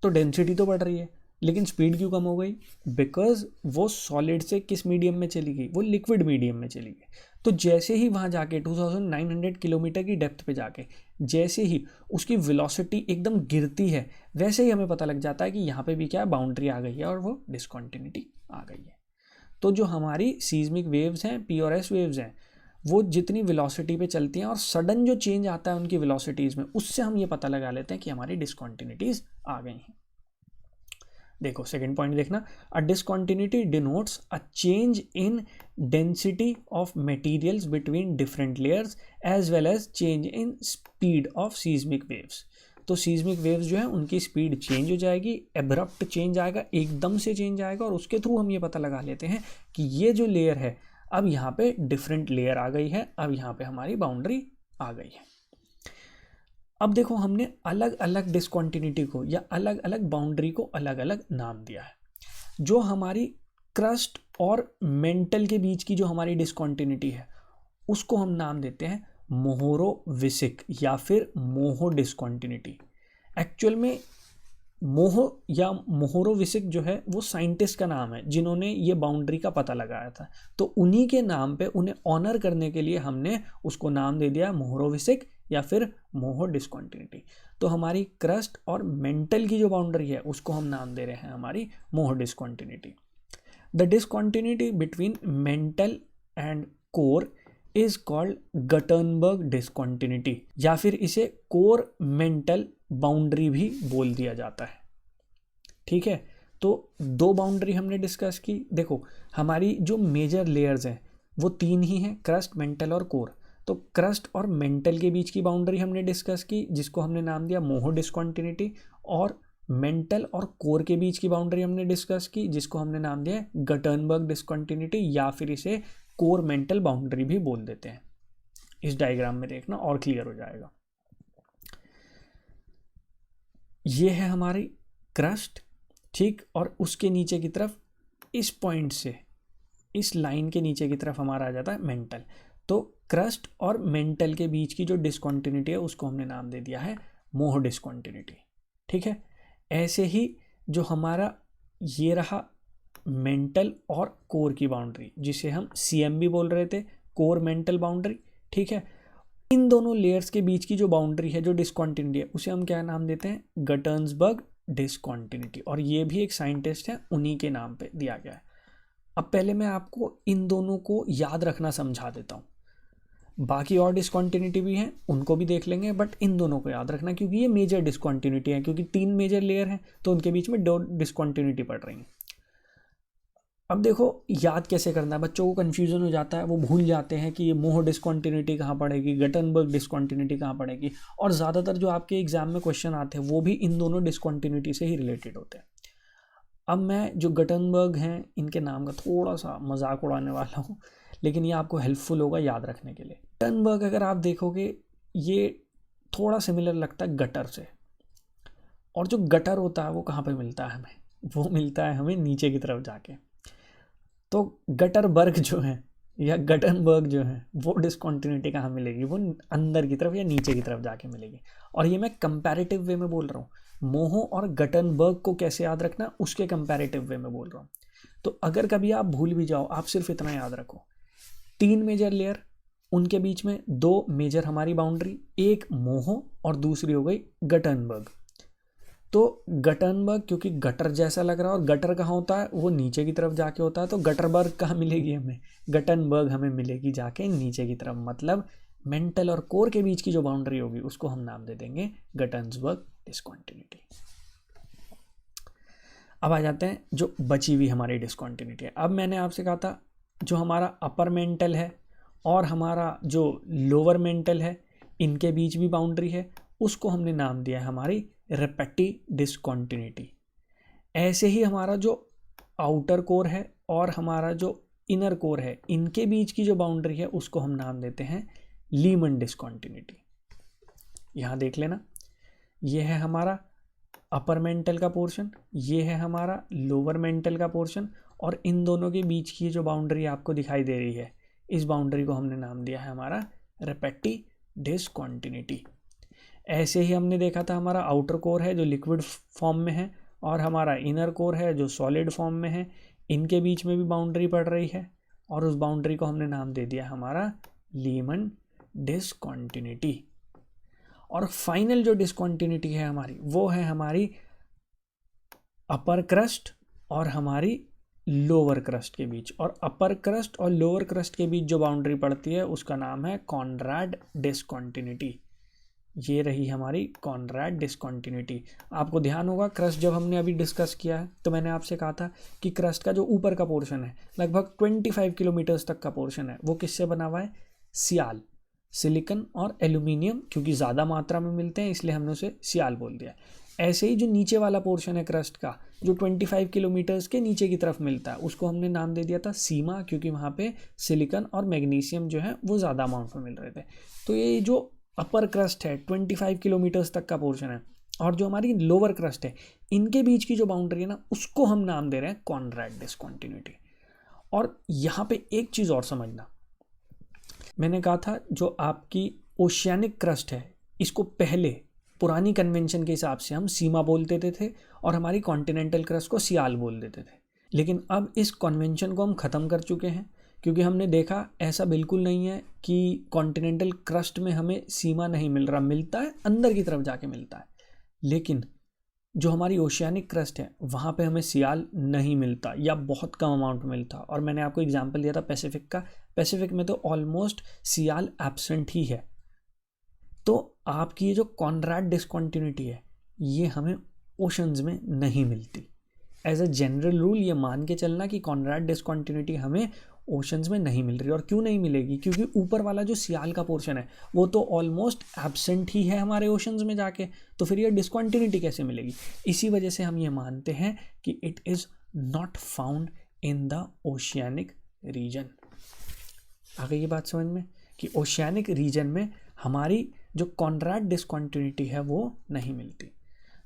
तो डेंसिटी तो बढ़ रही है, लेकिन स्पीड क्यों कम हो गई? बिकॉज वो सॉलिड से किस मीडियम में चली गई? वो लिक्विड मीडियम में चली गई। तो जैसे ही वहाँ जाके 2900 किलोमीटर की डेप्थ पे जाके जैसे ही उसकी वेलोसिटी एकदम गिरती है, वैसे ही हमें पता लग जाता है कि यहाँ पे भी क्या बाउंड्री आ गई है और वो डिसकंटिन्यूटी आ गई है। तो जो हमारी सीज्मिक वेव्स हैं, पी और एस वेव्स हैं, वो जितनी वेलोसिटी पे चलती हैं और सडन जो चेंज आता है उनकी वेलोसिटीज़ में, उससे हम ये पता लगा लेते हैं कि हमारी डिसकंटिन्यूटीज़ आ गई हैं। देखो सेकंड पॉइंट देखना, a discontinuity denotes a change in density of materials between different layers as well as change in speed of seismic waves. तो सीज्मिक वेव्स जो है उनकी स्पीड चेंज हो जाएगी, एब्रप्ट चेंज आएगा, एकदम से चेंज आएगा, और उसके थ्रू हम ये पता लगा लेते हैं कि ये जो लेयर है अब यहाँ पे डिफरेंट लेयर आ गई है, अब यहाँ पे हमारी बाउंड्री आ गई है। अब देखो, हमने अलग अलग डिसकंटिन्यूटी को या अलग अलग बाउंड्री को अलग अलग नाम दिया है। जो हमारी क्रस्ट और मेंटल के बीच की जो हमारी डिसकंटिन्यूटी है उसको हम नाम देते हैं मोहोरोविसिक या फिर मोहो डिसकंटिन्यूटी। एक्चुअल में मोहो या मोहोरोविसिक जो है वो साइंटिस्ट का नाम है जिन्होंने ये बाउंड्री का पता लगाया था। तो उन्हीं के नाम पे उन्हें ऑनर करने के लिए हमने उसको नाम दे दिया मोहोरोविसिक या फिर मोहो डिसकंटिन्यूटी। तो हमारी क्रस्ट और मेंटल की जो बाउंड्री है उसको हम नाम दे रहे हैं हमारी Moho discontinuity. The discontinuity between mantle and core is called Gutenberg discontinuity, या फिर इसे कोर मेंटल बाउंड्री भी बोल दिया जाता है। ठीक है, तो दो बाउंड्री हमने डिस्कस की। देखो, हमारी जो मेजर लेयर्स हैं वो तीन ही हैं, क्रस्ट, मेंटल और कोर। तो क्रस्ट और मेंटल के बीच की बाउंड्री हमने डिस्कस की जिसको हमने नाम दिया मोहो डिसकंटिन्यूटी, और मेंटल और कोर के बीच की बाउंड्री हमने डिस्कस की जिसको हमने नाम दिया गटनबर्ग डिसकंटिन्यूटी, या फिर इसे कोर मेंटल बाउंड्री भी बोल देते हैं। इस डायग्राम में देखना और क्लियर हो जाएगा। ये है हमारी क्रस्ट, ठीक, और उसके नीचे की तरफ इस पॉइंट से इस लाइन के नीचे की तरफ हमारा आ जाता है मेंटल। तो क्रस्ट और मेंटल के बीच की जो डिसकंटिन्यूटी है उसको हमने नाम दे दिया है मोहो डिसकंटिन्यूटी। ठीक है, ऐसे ही जो हमारा ये रहा मेंटल और कोर की बाउंड्री जिसे हम CMB बोल रहे थे, कोर मेंटल बाउंड्री। ठीक है, इन दोनों लेयर्स के बीच की जो बाउंड्री है, जो डिसकंटिन्यूटी है, उसे हम क्या नाम देते हैं? गटर्न्सबर्ग डिसकंटिन्यूटी। और ये भी एक साइंटिस्ट है, उन्हीं के नाम पे दिया गया है। अब पहले मैं आपको इन दोनों को याद रखना समझा देता हूँ। बाकी और डिसकंटिन्यूटी भी हैं, उनको भी देख लेंगे, बट इन दोनों को याद रखना क्योंकि ये मेजर डिसकंटिन्यूटी है, क्योंकि 3 मेजर लेयर हैं तो उनके बीच में 2 डिसकंटिन्यूटी पड़ रही हैं। अब देखो याद कैसे करना है, बच्चों को कन्फ्यूजन हो जाता है, वो भूल जाते हैं कि ये मोह डिस्कॉन्टिन्यूटी कहाँ पड़ेगी, गटनबर्ग डिस्कॉन्टिन्यूटी कहाँ पड़ेगी। और ज़्यादातर जो आपके एग्जाम में क्वेश्चन आते हैं वो भी इन दोनों डिस्कॉन्टिन्यूटी से ही रिलेटेड होते हैं। अब मैं जो गटनबर्ग हैं इनके नाम का थोड़ा सा मजाक उड़ाने वाला हूँ, लेकिन ये आपको हेल्पफुल होगा याद रखने के लिए। गटनबर्ग अगर आप देखोगे ये थोड़ा सिमिलर लगता है गटर से, और जो गटर होता है वो कहाँ पे मिलता है हमें, वो मिलता है हमें नीचे की तरफ जाके। तो गटरबर्ग जो है या गटनबर्ग जो है वो डिस्कॉन्टिन्यूटी कहाँ मिलेगी, वो अंदर की तरफ या नीचे की तरफ जाके मिलेगी। और ये मैं कंपैरेटिव वे में बोल रहा हूँ, मोहो और गटनबर्ग को कैसे याद रखना उसके कंपैरेटिव वे में बोल रहा हूँ। तो अगर कभी आप भूल भी जाओ, आप सिर्फ इतना याद रखो, 3 मेजर लेयर, उनके बीच में 2 मेजर हमारी बाउंड्री, एक मोहो और दूसरी हो गई गटनबर्ग। तो गटनबर्ग क्योंकि गटर जैसा लग रहा है और गटर कहाँ होता है, वो नीचे की तरफ जाके होता है, तो गटरबर्ग कहाँ मिलेगी हमें, गटनबर्ग हमें मिलेगी जाके नीचे की तरफ। मतलब मेंटल और कोर के बीच की जो बाउंड्री होगी उसको हम नाम दे देंगे गटन्सबर्ग डिस्कॉन्टिन्यूटी। अब आ जाते हैं जो बची हुई हमारी डिस्कॉन्टिन्यूटी है। अब मैंने आपसे कहा था जो हमारा अपर मेंटल है और हमारा जो लोअर मेंटल है इनके बीच भी बाउंड्री है, उसको हमने नाम दिया है हमारी रेपेटिव डिस्कॉन्टिन्यूटी। ऐसे ही हमारा जो आउटर कोर है और हमारा जो इनर कोर है इनके बीच की जो बाउंड्री है उसको हम नाम देते हैं लीमन डिस्कॉन्टिन्यूटी। यहाँ देख लेना, ये है हमारा अपर मेंटल का पोर्शन, ये है हमारा लोअर मेंटल का पोर्शन, और इन दोनों के बीच की जो बाउंड्री आपको दिखाई दे रही है इस बाउंड्री को हमने नाम दिया है हमारा रेपेटिव डिस्कॉन्टिन्यूटी। ऐसे ही हमने देखा था हमारा आउटर कोर है जो लिक्विड फॉर्म में है और हमारा इनर कोर है जो सॉलिड फॉर्म में है, इनके बीच में भी बाउंड्री पड़ रही है और उस बाउंड्री को हमने नाम दे दिया हमारा लीमन डिस्कॉन्टिन्यूटी। और फाइनल जो डिस्कॉन्टिन्यूटी है हमारी वो है हमारी अपर क्रस्ट और हमारी लोअर क्रस्ट के बीच, और अपर क्रस्ट और लोअर क्रस्ट के बीच जो बाउंड्री पड़ती है उसका नाम है कॉनराड डिस्कॉन्टिन्यूटी। ये रही हमारी कॉनराड डिस्कॉन्टिन्यूटी। आपको ध्यान होगा क्रस्ट जब हमने अभी डिस्कस किया है तो मैंने आपसे कहा था कि क्रस्ट का जो ऊपर का पोर्शन है लगभग 25 किलोमीटर्स तक का पोर्शन है वो किससे बना हुआ है, सियाल, सिलिकॉन और एल्यूमिनियम, क्योंकि ज़्यादा मात्रा में मिलते हैं इसलिए हमने उसे सियाल बोल दिया। ऐसे ही जो नीचे वाला पोर्शन है क्रस्ट का जो 25 किलोमीटर्स के नीचे की तरफ मिलता है उसको हमने नाम दे दिया था सीमा, क्योंकि वहाँ पे सिलिकॉन और मैग्नीशियम जो है वो ज़्यादा अमाउंट में मिल रहे थे। तो ये जो अपर क्रस्ट है 25 किलोमीटर्स तक का पोर्शन है और जो हमारी लोअर क्रस्ट है इनके बीच की जो बाउंड्री है ना उसको हम नाम दे रहे हैं कॉनराड डिस्कॉन्टिन्यूटी। और यहाँ पे एक चीज़ और समझना, मैंने कहा था जो आपकी ओशियानिक क्रस्ट है इसको पहले पुरानी कन्वेंशन के हिसाब से हम सीमा बोल देते थे और हमारी कॉन्टिनेंटल क्रस्ट को सियाल बोल देते थे, लेकिन अब इस कन्वेंशन को हम ख़त्म कर चुके हैं क्योंकि हमने देखा ऐसा बिल्कुल नहीं है कि कॉन्टिनेंटल क्रस्ट में हमें सीमा नहीं मिल रहा, मिलता है अंदर की तरफ जाके मिलता है, लेकिन जो हमारी ओशियानिक क्रस्ट है वहाँ पे हमें सियाल नहीं मिलता या बहुत कम अमाउंट में मिलता। और मैंने आपको एग्जांपल दिया था पैसिफिक का, पैसिफिक में तो ऑलमोस्ट सियाल एब्सेंट ही है। तो आपकी ये जो कॉनराड डिस्कॉन्टिन्यूटी है ये हमें ओशंस में नहीं मिलती। एज अ जनरल रूल ये मान के चलना कि कॉनराड डिस्कॉन्टिन्यूटी हमें ओशंस में नहीं मिल रही। और क्यों नहीं मिलेगी, क्योंकि ऊपर वाला जो सियाल का पोर्शन है वो तो ऑलमोस्ट एब्सेंट ही है हमारे ओशंस में जाके, तो फिर ये डिस्कॉन्टिन्यूटी कैसे मिलेगी। इसी वजह से हम ये मानते हैं कि it is not found in the oceanic region. आ गई ये बात समझ में कि ओशियानिक रीजन में हमारी जो कॉनराड डिस्कॉन्टिन्यूटी है वो नहीं मिलती।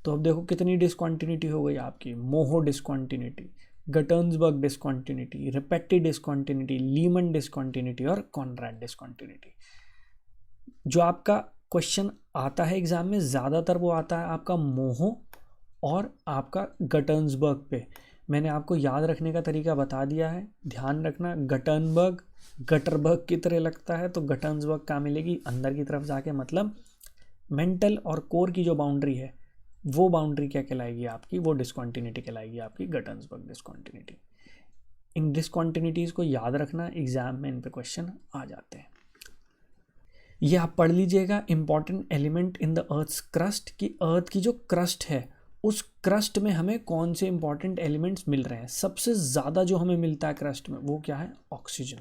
तो अब देखो कितनी डिस्कॉन्टिन्यूटी हो गई आपकी, Moho discontinuity, Gutenberg discontinuity, repetitive discontinuity, Lehmann discontinuity और कॉनराड डिस्कॉन्टिन्यूटी। जो आपका क्वेश्चन आता है एग्जाम में ज़्यादातर वो आता है आपका मोहो और आपका गटर्न्सबर्ग पे। मैंने आपको याद रखने का तरीका बता दिया है, ध्यान रखना। गटर्नबर्ग गटरबर्ग की तरह लगता है तो गटर्न्सबर्ग कहाँ मिलेगी, अंदर की तरफ जाके। मतलब मेंटल और कोर की जो बाउंड्री है वो बाउंड्री क्या कहलाएगी आपकी, वो डिस्कॉन्टिन्यूटी कहलाएगी आपकी गटर्न्सबर्ग डिस्कॉन्टिन्यूटी। इन डिस्कॉन्टिन्यूटीज़ को याद रखना, एग्जाम में इन पे क्वेश्चन आ जाते हैं। ये आप पढ़ लीजिएगा, important element in the earth's crust, कि अर्थ की जो क्रस्ट है उस क्रस्ट में हमें कौन से इंपॉर्टेंट एलिमेंट्स मिल रहे हैं। सबसे ज़्यादा जो हमें मिलता है क्रस्ट में वो क्या है, ऑक्सीजन,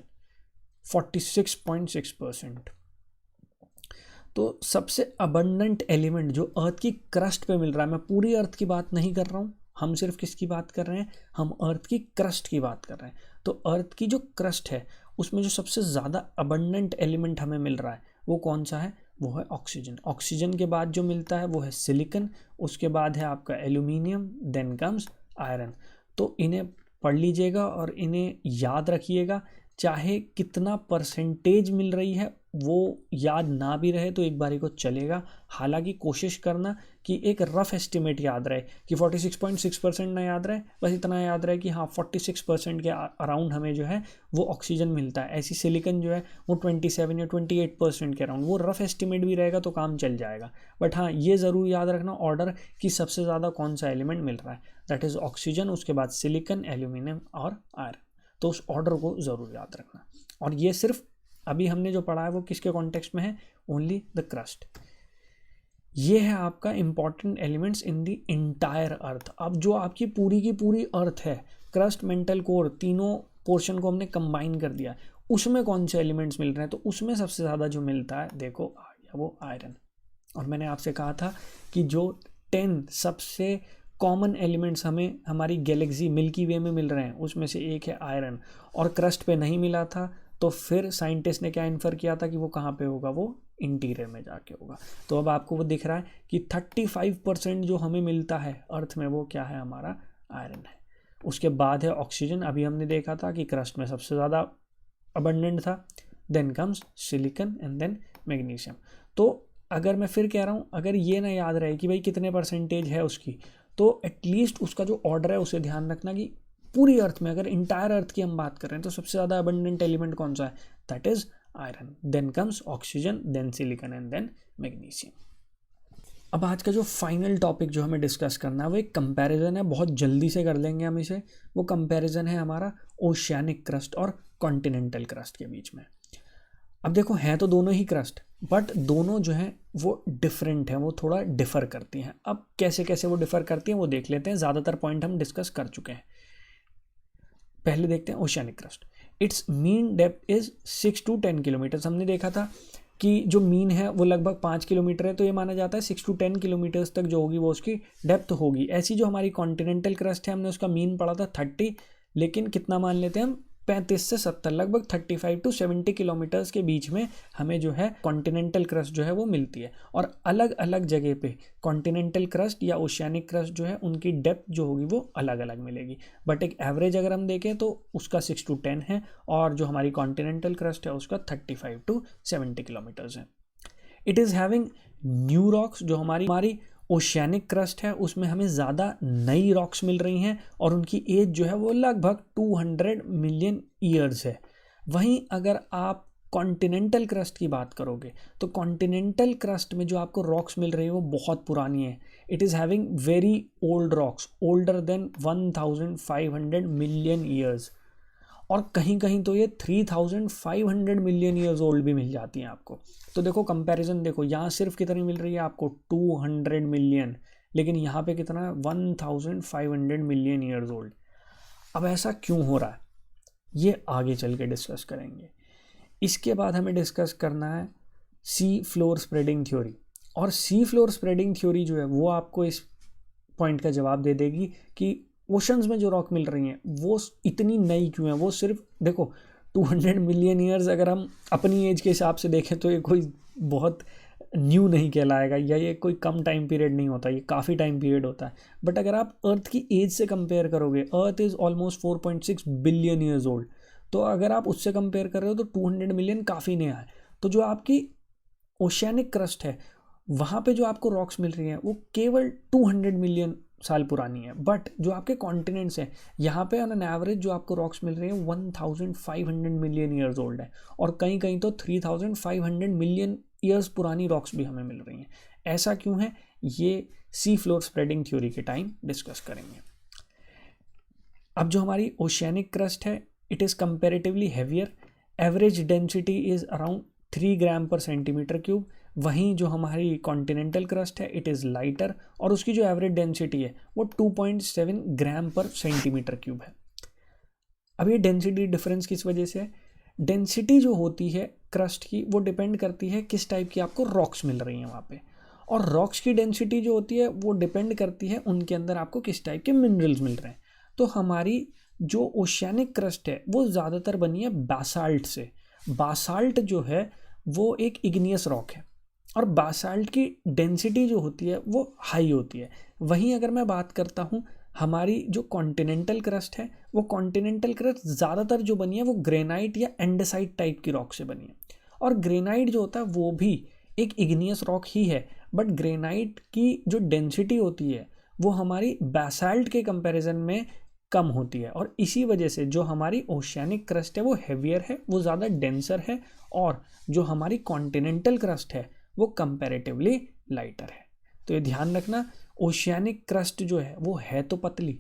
46.6%। तो सबसे अबंडेंट एलिमेंट जो अर्थ की क्रस्ट पे मिल रहा है, मैं पूरी अर्थ की बात नहीं कर रहा हूँ, हम सिर्फ किसकी बात कर रहे हैं, हम अर्थ की क्रस्ट की बात कर रहे हैं। तो अर्थ की जो क्रस्ट है उसमें जो सबसे ज़्यादा अबंडेंट एलिमेंट हमें मिल रहा है वो कौन सा है, वो है ऑक्सीजन। ऑक्सीजन के बाद जो मिलता है वो है सिलिकन, उसके बाद है आपका एल्यूमिनियम, देन कम्स आयरन। तो इन्हें पढ़ लीजिएगा और इन्हें याद रखिएगा, चाहे कितना परसेंटेज मिल रही है वो याद ना भी रहे तो एक बारी को चलेगा। हालांकि कोशिश करना कि एक रफ एस्टिमेट याद रहे, कि 46.6% ना याद रहे, बस इतना याद रहे कि हाँ 46% के अराउंड हमें जो है वो ऑक्सीजन मिलता है। ऐसी सिलिकन जो है वो 27 या 28% के अराउंड, वो रफ एस्टिमेट भी रहेगा तो काम चल जाएगा। बट हाँ ये ज़रूर याद रखना ऑर्डर कि सबसे ज़्यादा कौन सा एलिमेंट मिल रहा है, दैट इज़ ऑक्सीजन, उसके बाद सिलिकन, एल्यूमिनियम और आयरन। तो उस ऑर्डर को ज़रूर याद रखना। और ये सिर्फ अभी हमने जो पढ़ा है वो किसके कॉन्टेक्स्ट में है, ओनली द क्रस्ट। ये है आपका important elements in the entire earth. अब जो आपकी पूरी की पूरी अर्थ है, क्रस्ट, मेंटल कोर, तीनों पोर्शन को हमने कंबाइन कर दिया, उसमें कौन से एलिमेंट्स मिल रहे हैं, तो उसमें सबसे ज़्यादा जो मिलता है देखो आ गया वो आयरन। और मैंने आपसे कहा था कि जो 10 सबसे कॉमन एलिमेंट्स हमें हमारी गैलेक्सी मिल्की वे में मिल रहे हैं उसमें से एक है आयरन, और क्रस्ट पे नहीं मिला था तो फिर साइंटिस्ट ने क्या इन्फर किया था कि वो कहाँ पे होगा, वो इंटीरियर में जाके होगा। तो अब आपको वो दिख रहा है कि 35% जो हमें मिलता है अर्थ में वो क्या है, हमारा आयरन है। उसके बाद है ऑक्सीजन, अभी हमने देखा था कि क्रस्ट में सबसे ज़्यादा अबंडेंट था, then comes silicon and then magnesium. तो अगर मैं फिर कह रहा हूँ, अगर ये ना याद रहे कि भाई कितने परसेंटेज है उसकी, तो एटलीस्ट उसका जो ऑर्डर है उसे ध्यान रखना कि पूरी अर्थ में, अगर इंटायर अर्थ की हम बात कर रहे हैं तो सबसे ज़्यादा अबंडेंट एलिमेंट कौन सा है, that is iron, then comes oxygen, then silicon and then magnesium. अब आज का जो फाइनल टॉपिक जो हमें डिस्कस करना है वो एक कंपैरिजन है, बहुत जल्दी से कर लेंगे हम इसे। वो कंपैरिजन है हमारा ओशियानिक क्रस्ट और कॉन्टिनेंटल क्रस्ट के बीच में। अब देखो हैं तो दोनों ही क्रस्ट, बट दोनों जो हैं वो डिफरेंट हैं, वो थोड़ा डिफ़र करती हैं। अब कैसे कैसे वो डिफ़र करती हैं वो देख लेते हैं, ज़्यादातर पॉइंट हम डिस्कस कर चुके हैं। पहले देखते हैं oceanic crust. It's mean depth is 6 to 10 kilometres. हमने देखा था कि जो मीन है वो लगभग 5 किलोमीटर है, तो ये माना जाता है 6 to 10 किलोमीटर्स तक जो होगी वो उसकी डेप्थ होगी। ऐसी जो हमारी कॉन्टिनेंटल क्रस्ट है हमने उसका मीन पढ़ा था 30, लेकिन कितना मान लेते हैं हम, 35 से 70, लगभग 35 to 70 किलोमीटर्स के बीच में हमें जो है कॉन्टिनेंटल क्रस्ट जो है वो मिलती है। और अलग अलग जगह पे कॉन्टिनेंटल क्रस्ट या ओशियानिक क्रस्ट जो है उनकी डेप्थ जो होगी वो अलग अलग मिलेगी। बट एक एवरेज अगर हम देखें तो उसका 6 to 10 है, और जो हमारी कॉन्टिनेंटल क्रस्ट है उसका 35 to 70 किलोमीटर्स है। It is having new rocks. जो हमारी ओशियानिक क्रस्ट है उसमें हमें ज़्यादा नई रॉक्स मिल रही हैं, और उनकी एज जो है वो लगभग 200 मिलियन ईयर्स है। वहीं अगर आप कॉन्टिनेंटल क्रस्ट की बात करोगे तो कॉन्टिनेंटल क्रस्ट में जो आपको रॉक्स मिल रही है वो बहुत पुरानी है। It is having very old rocks, older than 1500 million years, और कहीं कहीं तो ये 3500 मिलियन ईयर्स ओल्ड भी मिल जाती हैं आपको। तो देखो कंपैरिजन देखो, यहाँ सिर्फ कितनी मिल रही है आपको 200 मिलियन, लेकिन यहाँ पे कितना है 1500 मिलियन ईयर्स ओल्ड। अब ऐसा क्यों हो रहा है ये आगे चल के डिस्कस करेंगे। इसके बाद हमें डिस्कस करना है सी फ्लोर स्प्रेडिंग थ्योरी। और सी फ्लोर स्प्रेडिंग थ्योरी जो है वो आपको इस पॉइंट का जवाब दे देगी कि ओशंस में जो रॉक मिल रही हैं वो इतनी नई क्यों है। वो सिर्फ देखो 200 मिलियन ईयर्स अगर हम अपनी एज के हिसाब से देखें तो ये कोई बहुत न्यू नहीं कहलाएगा, या ये कोई कम टाइम पीरियड नहीं होता, ये काफ़ी टाइम पीरियड होता है। बट अगर आप अर्थ की एज से कंपेयर करोगे, earth is almost 4.6 billion years old, तो अगर आप उससे कंपेयर कर रहे हो तो 200 मिलियन काफ़ी नया है। तो जो आपकी ओशियानिक क्रस्ट है वहाँ पे जो आपको रॉक्स मिल रही हैं वो केवल 200 मिलियन साल पुरानी है। बट जो आपके कॉन्टिनेंट्स हैं यहाँ पे ऑन एन एवरेज जो आपको रॉक्स मिल रही हैं 1500 मिलियन ईयर्स ओल्ड है, और कहीं कहीं तो 3500 मिलियन ईयर्स पुरानी रॉक्स भी हमें मिल रही हैं। ऐसा क्यों है ये सी फ्लोर स्प्रेडिंग थ्योरी के टाइम डिस्कस करेंगे। अब जो हमारी ओशियानिक क्रस्ट है it is comparatively heavier, average density is around 3 ग्राम पर सेंटीमीटर क्यूब, वहीं जो हमारी कॉन्टिनेंटल क्रस्ट है इट इज़ लाइटर और उसकी जो एवरेज डेंसिटी है वो 2.7 ग्राम पर सेंटीमीटर क्यूब है। अब ये डेंसिटी डिफरेंस किस वजह से है? डेंसिटी जो होती है क्रस्ट की वो डिपेंड करती है किस टाइप की आपको रॉक्स मिल रही हैं वहाँ पे, और रॉक्स की डेंसिटी जो होती है वो डिपेंड करती है उनके अंदर आपको किस टाइप के मिनरल्स मिल रहे हैं। तो हमारी जो ओशियानिक क्रस्ट है वो ज़्यादातर बनी है बासाल्ट से। बासाल्ट जो है वो एक इग्नियस रॉक है और बासाल्ट की डेंसिटी जो होती है वो हाई होती है। वहीं अगर मैं बात करता हूँ हमारी जो कॉन्टिनेंटल क्रस्ट है, वो कॉन्टिनेंटल क्रस्ट ज़्यादातर जो बनी है वो ग्रेनाइट या एंडेसाइट टाइप की रॉक से बनी है। और ग्रेनाइट जो होता है वो भी एक इग्नियस रॉक ही है, बट ग्रेनाइट की जो डेंसिटी होती है वो हमारी बासाल्ट के कंपैरिजन में कम होती है, और इसी वजह से जो हमारी ओशियानिक क्रस्ट है वो हेवियर है, वो ज़्यादा डेंसर है, और जो हमारी कॉन्टिनेंटल क्रस्ट है वो कंपैरेटिवली लाइटर है। तो ये ध्यान रखना, ओशियानिक क्रस्ट जो है वो है तो पतली,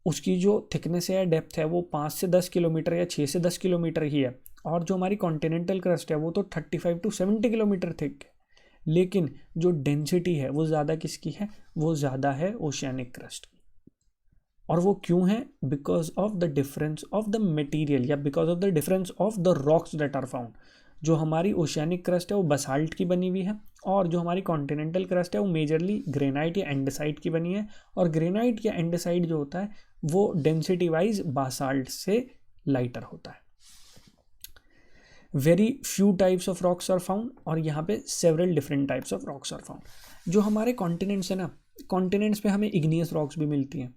उसकी जो थिकनेस है या डेप्थ है वो 5 से 10 किलोमीटर या 6 से 10 किलोमीटर ही है, और जो हमारी कॉन्टिनेंटल क्रस्ट है वो तो 35 to 70 किलोमीटर थिक है। लेकिन जो डेंसिटी है वो ज़्यादा किसकी है? वो ज़्यादा है ओशियानिक क्रस्ट की। और वो क्यों है? Because of the difference of the material या because of the difference of the rocks that are found. जो हमारी ओशियानिक क्रस्ट है वो बसाल्ट की बनी हुई है, और जो हमारी कॉन्टिनेंटल क्रस्ट है वो मेजरली ग्रेनाइट या एंडेसाइट की बनी है, और ग्रेनाइट या एंडेसाइट जो होता है वो डेंसिटी वाइज बासाल्ट से लाइटर होता है। Very few types of rocks are found, और यहाँ पे several different types of rocks are found. जो हमारे कॉन्टिनेंट्स है ना, कॉन्टिनेंट्स पे हमें इग्नियस रॉक्स भी मिलती हैं,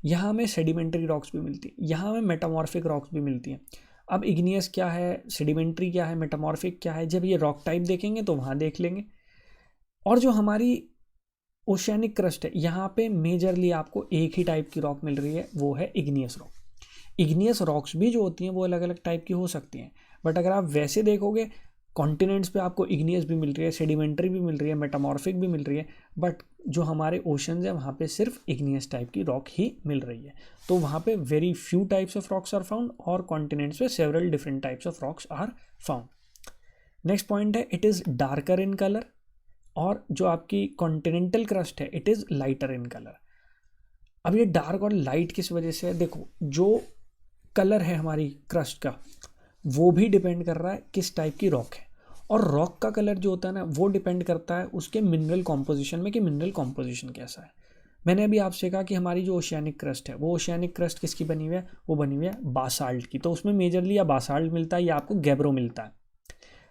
यहाँ हमें सेडिमेंट्री रॉक्स भी मिलती हैं, यहाँ हमें मेटामॉर्फिक रॉक्स भी मिलती हैं। अब इग्नियस क्या है, सेडिमेंट्री क्या है, मेटामॉर्फिक क्या है, जब ये रॉक टाइप देखेंगे तो वहाँ देख लेंगे। और जो हमारी ओशियानिक क्रस्ट है यहाँ पे मेजरली आपको एक ही टाइप की रॉक मिल रही है, वो है इग्नियस रॉक। इग्नियस रॉक्स भी जो होती हैं वो अलग अलग टाइप की हो सकती हैं, बट अगर आप वैसे देखोगे कॉन्टिनेंट्स पे आपको इग्नियस भी मिल रही है, सेडिमेंट्री भी मिल रही है, मेटामॉर्फिक भी मिल रही है, बट जो हमारे ओशंस है वहाँ पे सिर्फ इग्नियस टाइप की रॉक ही मिल रही है। तो वहाँ पे very few types of rocks are found, और कॉन्टिनेंट्स पे several different types of rocks are found. Next point है it is darker in colour, और जो आपकी कॉन्टिनेंटल क्रस्ट है it is lighter in colour. अब ये डार्क और लाइट किस वजह से है? देखो, जो कलर है हमारी क्रस्ट का वो भी डिपेंड कर रहा है किस टाइप की रॉक है, और रॉक का कलर जो होता है ना वो डिपेंड करता है उसके मिनरल कॉम्पोजिशन में कि मिनरल कॉम्पोजिशन कैसा है। मैंने अभी आपसे कहा कि हमारी जो ओशियानिक क्रस्ट है वो ओशियानिक क्रस्ट किसकी बनी हुई है? वो बनी हुई है बासाल्ट की। तो उसमें मेजरली या बासाल्ट मिलता है या आपको गैब्रो मिलता है।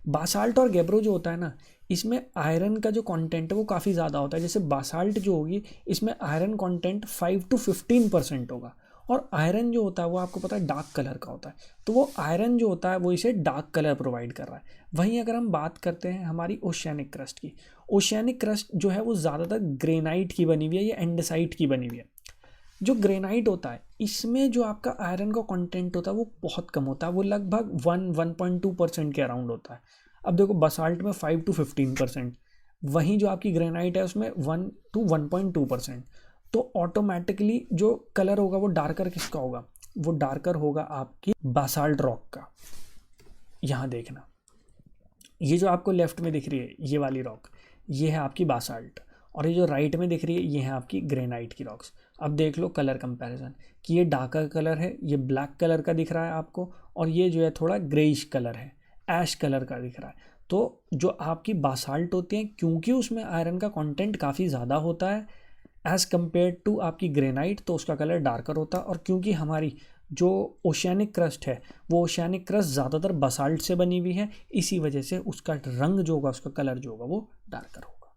बासाल्ट और गैब्रो जो होता है ना, इसमें आयरन का जो कंटेंट है वो काफ़ी ज़्यादा होता है। जैसे बासाल्ट जो होगी इसमें आयरन कंटेंट 5 to 15% होगा, और आयरन जो होता है वो आपको पता है डार्क कलर का होता है, तो वो आयरन जो होता है वो इसे डार्क कलर प्रोवाइड कर रहा है। वहीं अगर हम बात करते हैं हमारी ओशियानिक क्रस्ट की, ओशियानिक क्रस्ट जो है वो ज़्यादातर ग्रेनाइट की बनी हुई है या एंडेसाइट की बनी हुई है। जो ग्रेनाइट होता है इसमें जो आपका आयरन का कंटेंट होता है वो बहुत कम होता है, वो लगभग 1.2% के अराउंड होता है। अब देखो बसाल्ट में 5 to 15%, वहीं जो आपकी ग्रेनाइट है उसमें 1 to 1.2%। तो ऑटोमेटिकली जो कलर होगा वो डार्कर किसका होगा? वो डार्कर होगा आपकी बासाल्ट रॉक का। यहाँ देखना, ये जो आपको लेफ्ट में दिख रही है ये वाली रॉक, ये है आपकी बासाल्ट, और ये जो राइट में दिख रही है ये है आपकी ग्रेनाइट की रॉक्स। अब देख लो कलर कंपैरिजन कि ये डार्कर कलर है, ये ब्लैक कलर का दिख रहा है आपको, और ये जो है थोड़ा ग्रेइश कलर है, ऐश कलर का दिख रहा है। तो जो आपकी बासाल्ट होती है क्योंकि उसमें आयरन का कंटेंट काफ़ी ज़्यादा होता है एज़ कम्पेयर टू आपकी ग्रेनाइट, तो उसका कलर डार्कर होता है। और क्योंकि हमारी जो ओशियानिक क्रस्ट है वो ओशियानिक क्रस्ट ज़्यादातर बसाल्ट से बनी हुई है, इसी वजह से उसका रंग जो होगा, उसका कलर जो होगा वो डार्कर होगा।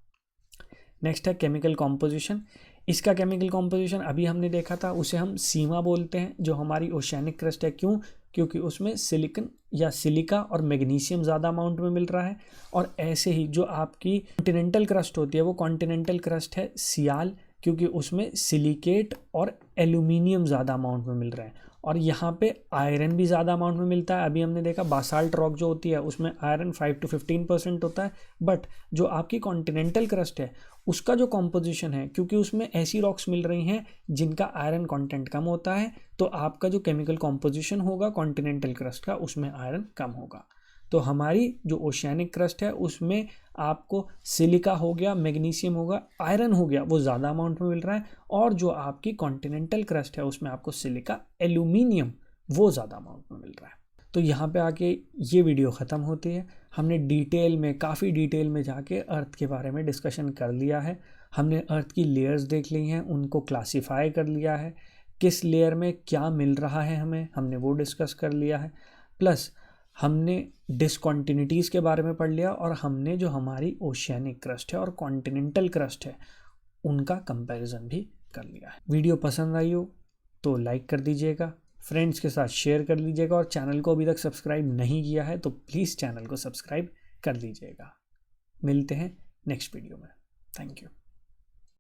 नेक्स्ट है केमिकल कॉम्पोजिशन। इसका केमिकल कॉम्पोजिशन अभी हमने देखा था, उसे हम सीमा बोलते हैं जो हमारी ओशियानिक क्रस्ट है। क्यों? क्योंकि उसमें सिलिकन या सिलिका और मैग्नीशियम ज़्यादा अमाउंट में मिल रहा है। और ऐसे ही जो आपकी कॉन्टिनेंटल क्रस्ट होती है वो कॉन्टिनेंटल क्रस्ट है सियाल, क्योंकि उसमें सिलिकेट और एल्यूमिनियम ज़्यादा अमाउंट में मिल रहे हैं। और यहाँ पे आयरन भी ज़्यादा अमाउंट में मिलता है। अभी हमने देखा बासाल्ट रॉक जो होती है उसमें आयरन 5 to 15% होता है, बट जो आपकी कॉन्टिनेंटल क्रस्ट है उसका जो कॉम्पोजिशन है, क्योंकि उसमें ऐसी रॉक्स मिल रही हैं जिनका आयरन कंटेंट कम होता है, तो आपका जो केमिकल कॉम्पोजिशन होगा कॉन्टिनेंटल क्रस्ट का उसमें आयरन कम होगा। तो हमारी जो ओशियानिक क्रस्ट है उसमें आपको सिलिका हो गया, मैग्नीशियम होगा, आयरन हो गया, वो ज़्यादा अमाउंट में मिल रहा है। और जो आपकी कॉन्टिनेंटल क्रस्ट है उसमें आपको सिलिका, एल्यूमिनियम, वो ज़्यादा अमाउंट में मिल रहा है। तो यहाँ पे आके ये वीडियो ख़त्म होती है। हमने डिटेल में, काफ़ी डिटेल में जाके अर्थ के बारे में डिस्कशन कर लिया है। हमने अर्थ की लेयर्स देख ली हैं, उनको क्लासीफाई कर लिया है, किस लेयर में क्या मिल रहा है हमें, हमने वो डिस्कस कर लिया है। प्लस हमने डिसकॉन्टिन्यूटीज़ के बारे में पढ़ लिया और हमने जो हमारी ओशियानिक क्रस्ट है और कॉन्टिनेंटल क्रस्ट है उनका कंपैरिजन भी कर लिया है। वीडियो पसंद आई हो तो लाइक कर दीजिएगा, फ्रेंड्स के साथ शेयर कर लीजिएगा और चैनल को अभी तक सब्सक्राइब नहीं किया है तो प्लीज़ चैनल को सब्सक्राइब कर लीजिएगा। मिलते हैं नेक्स्ट वीडियो में। Thank you.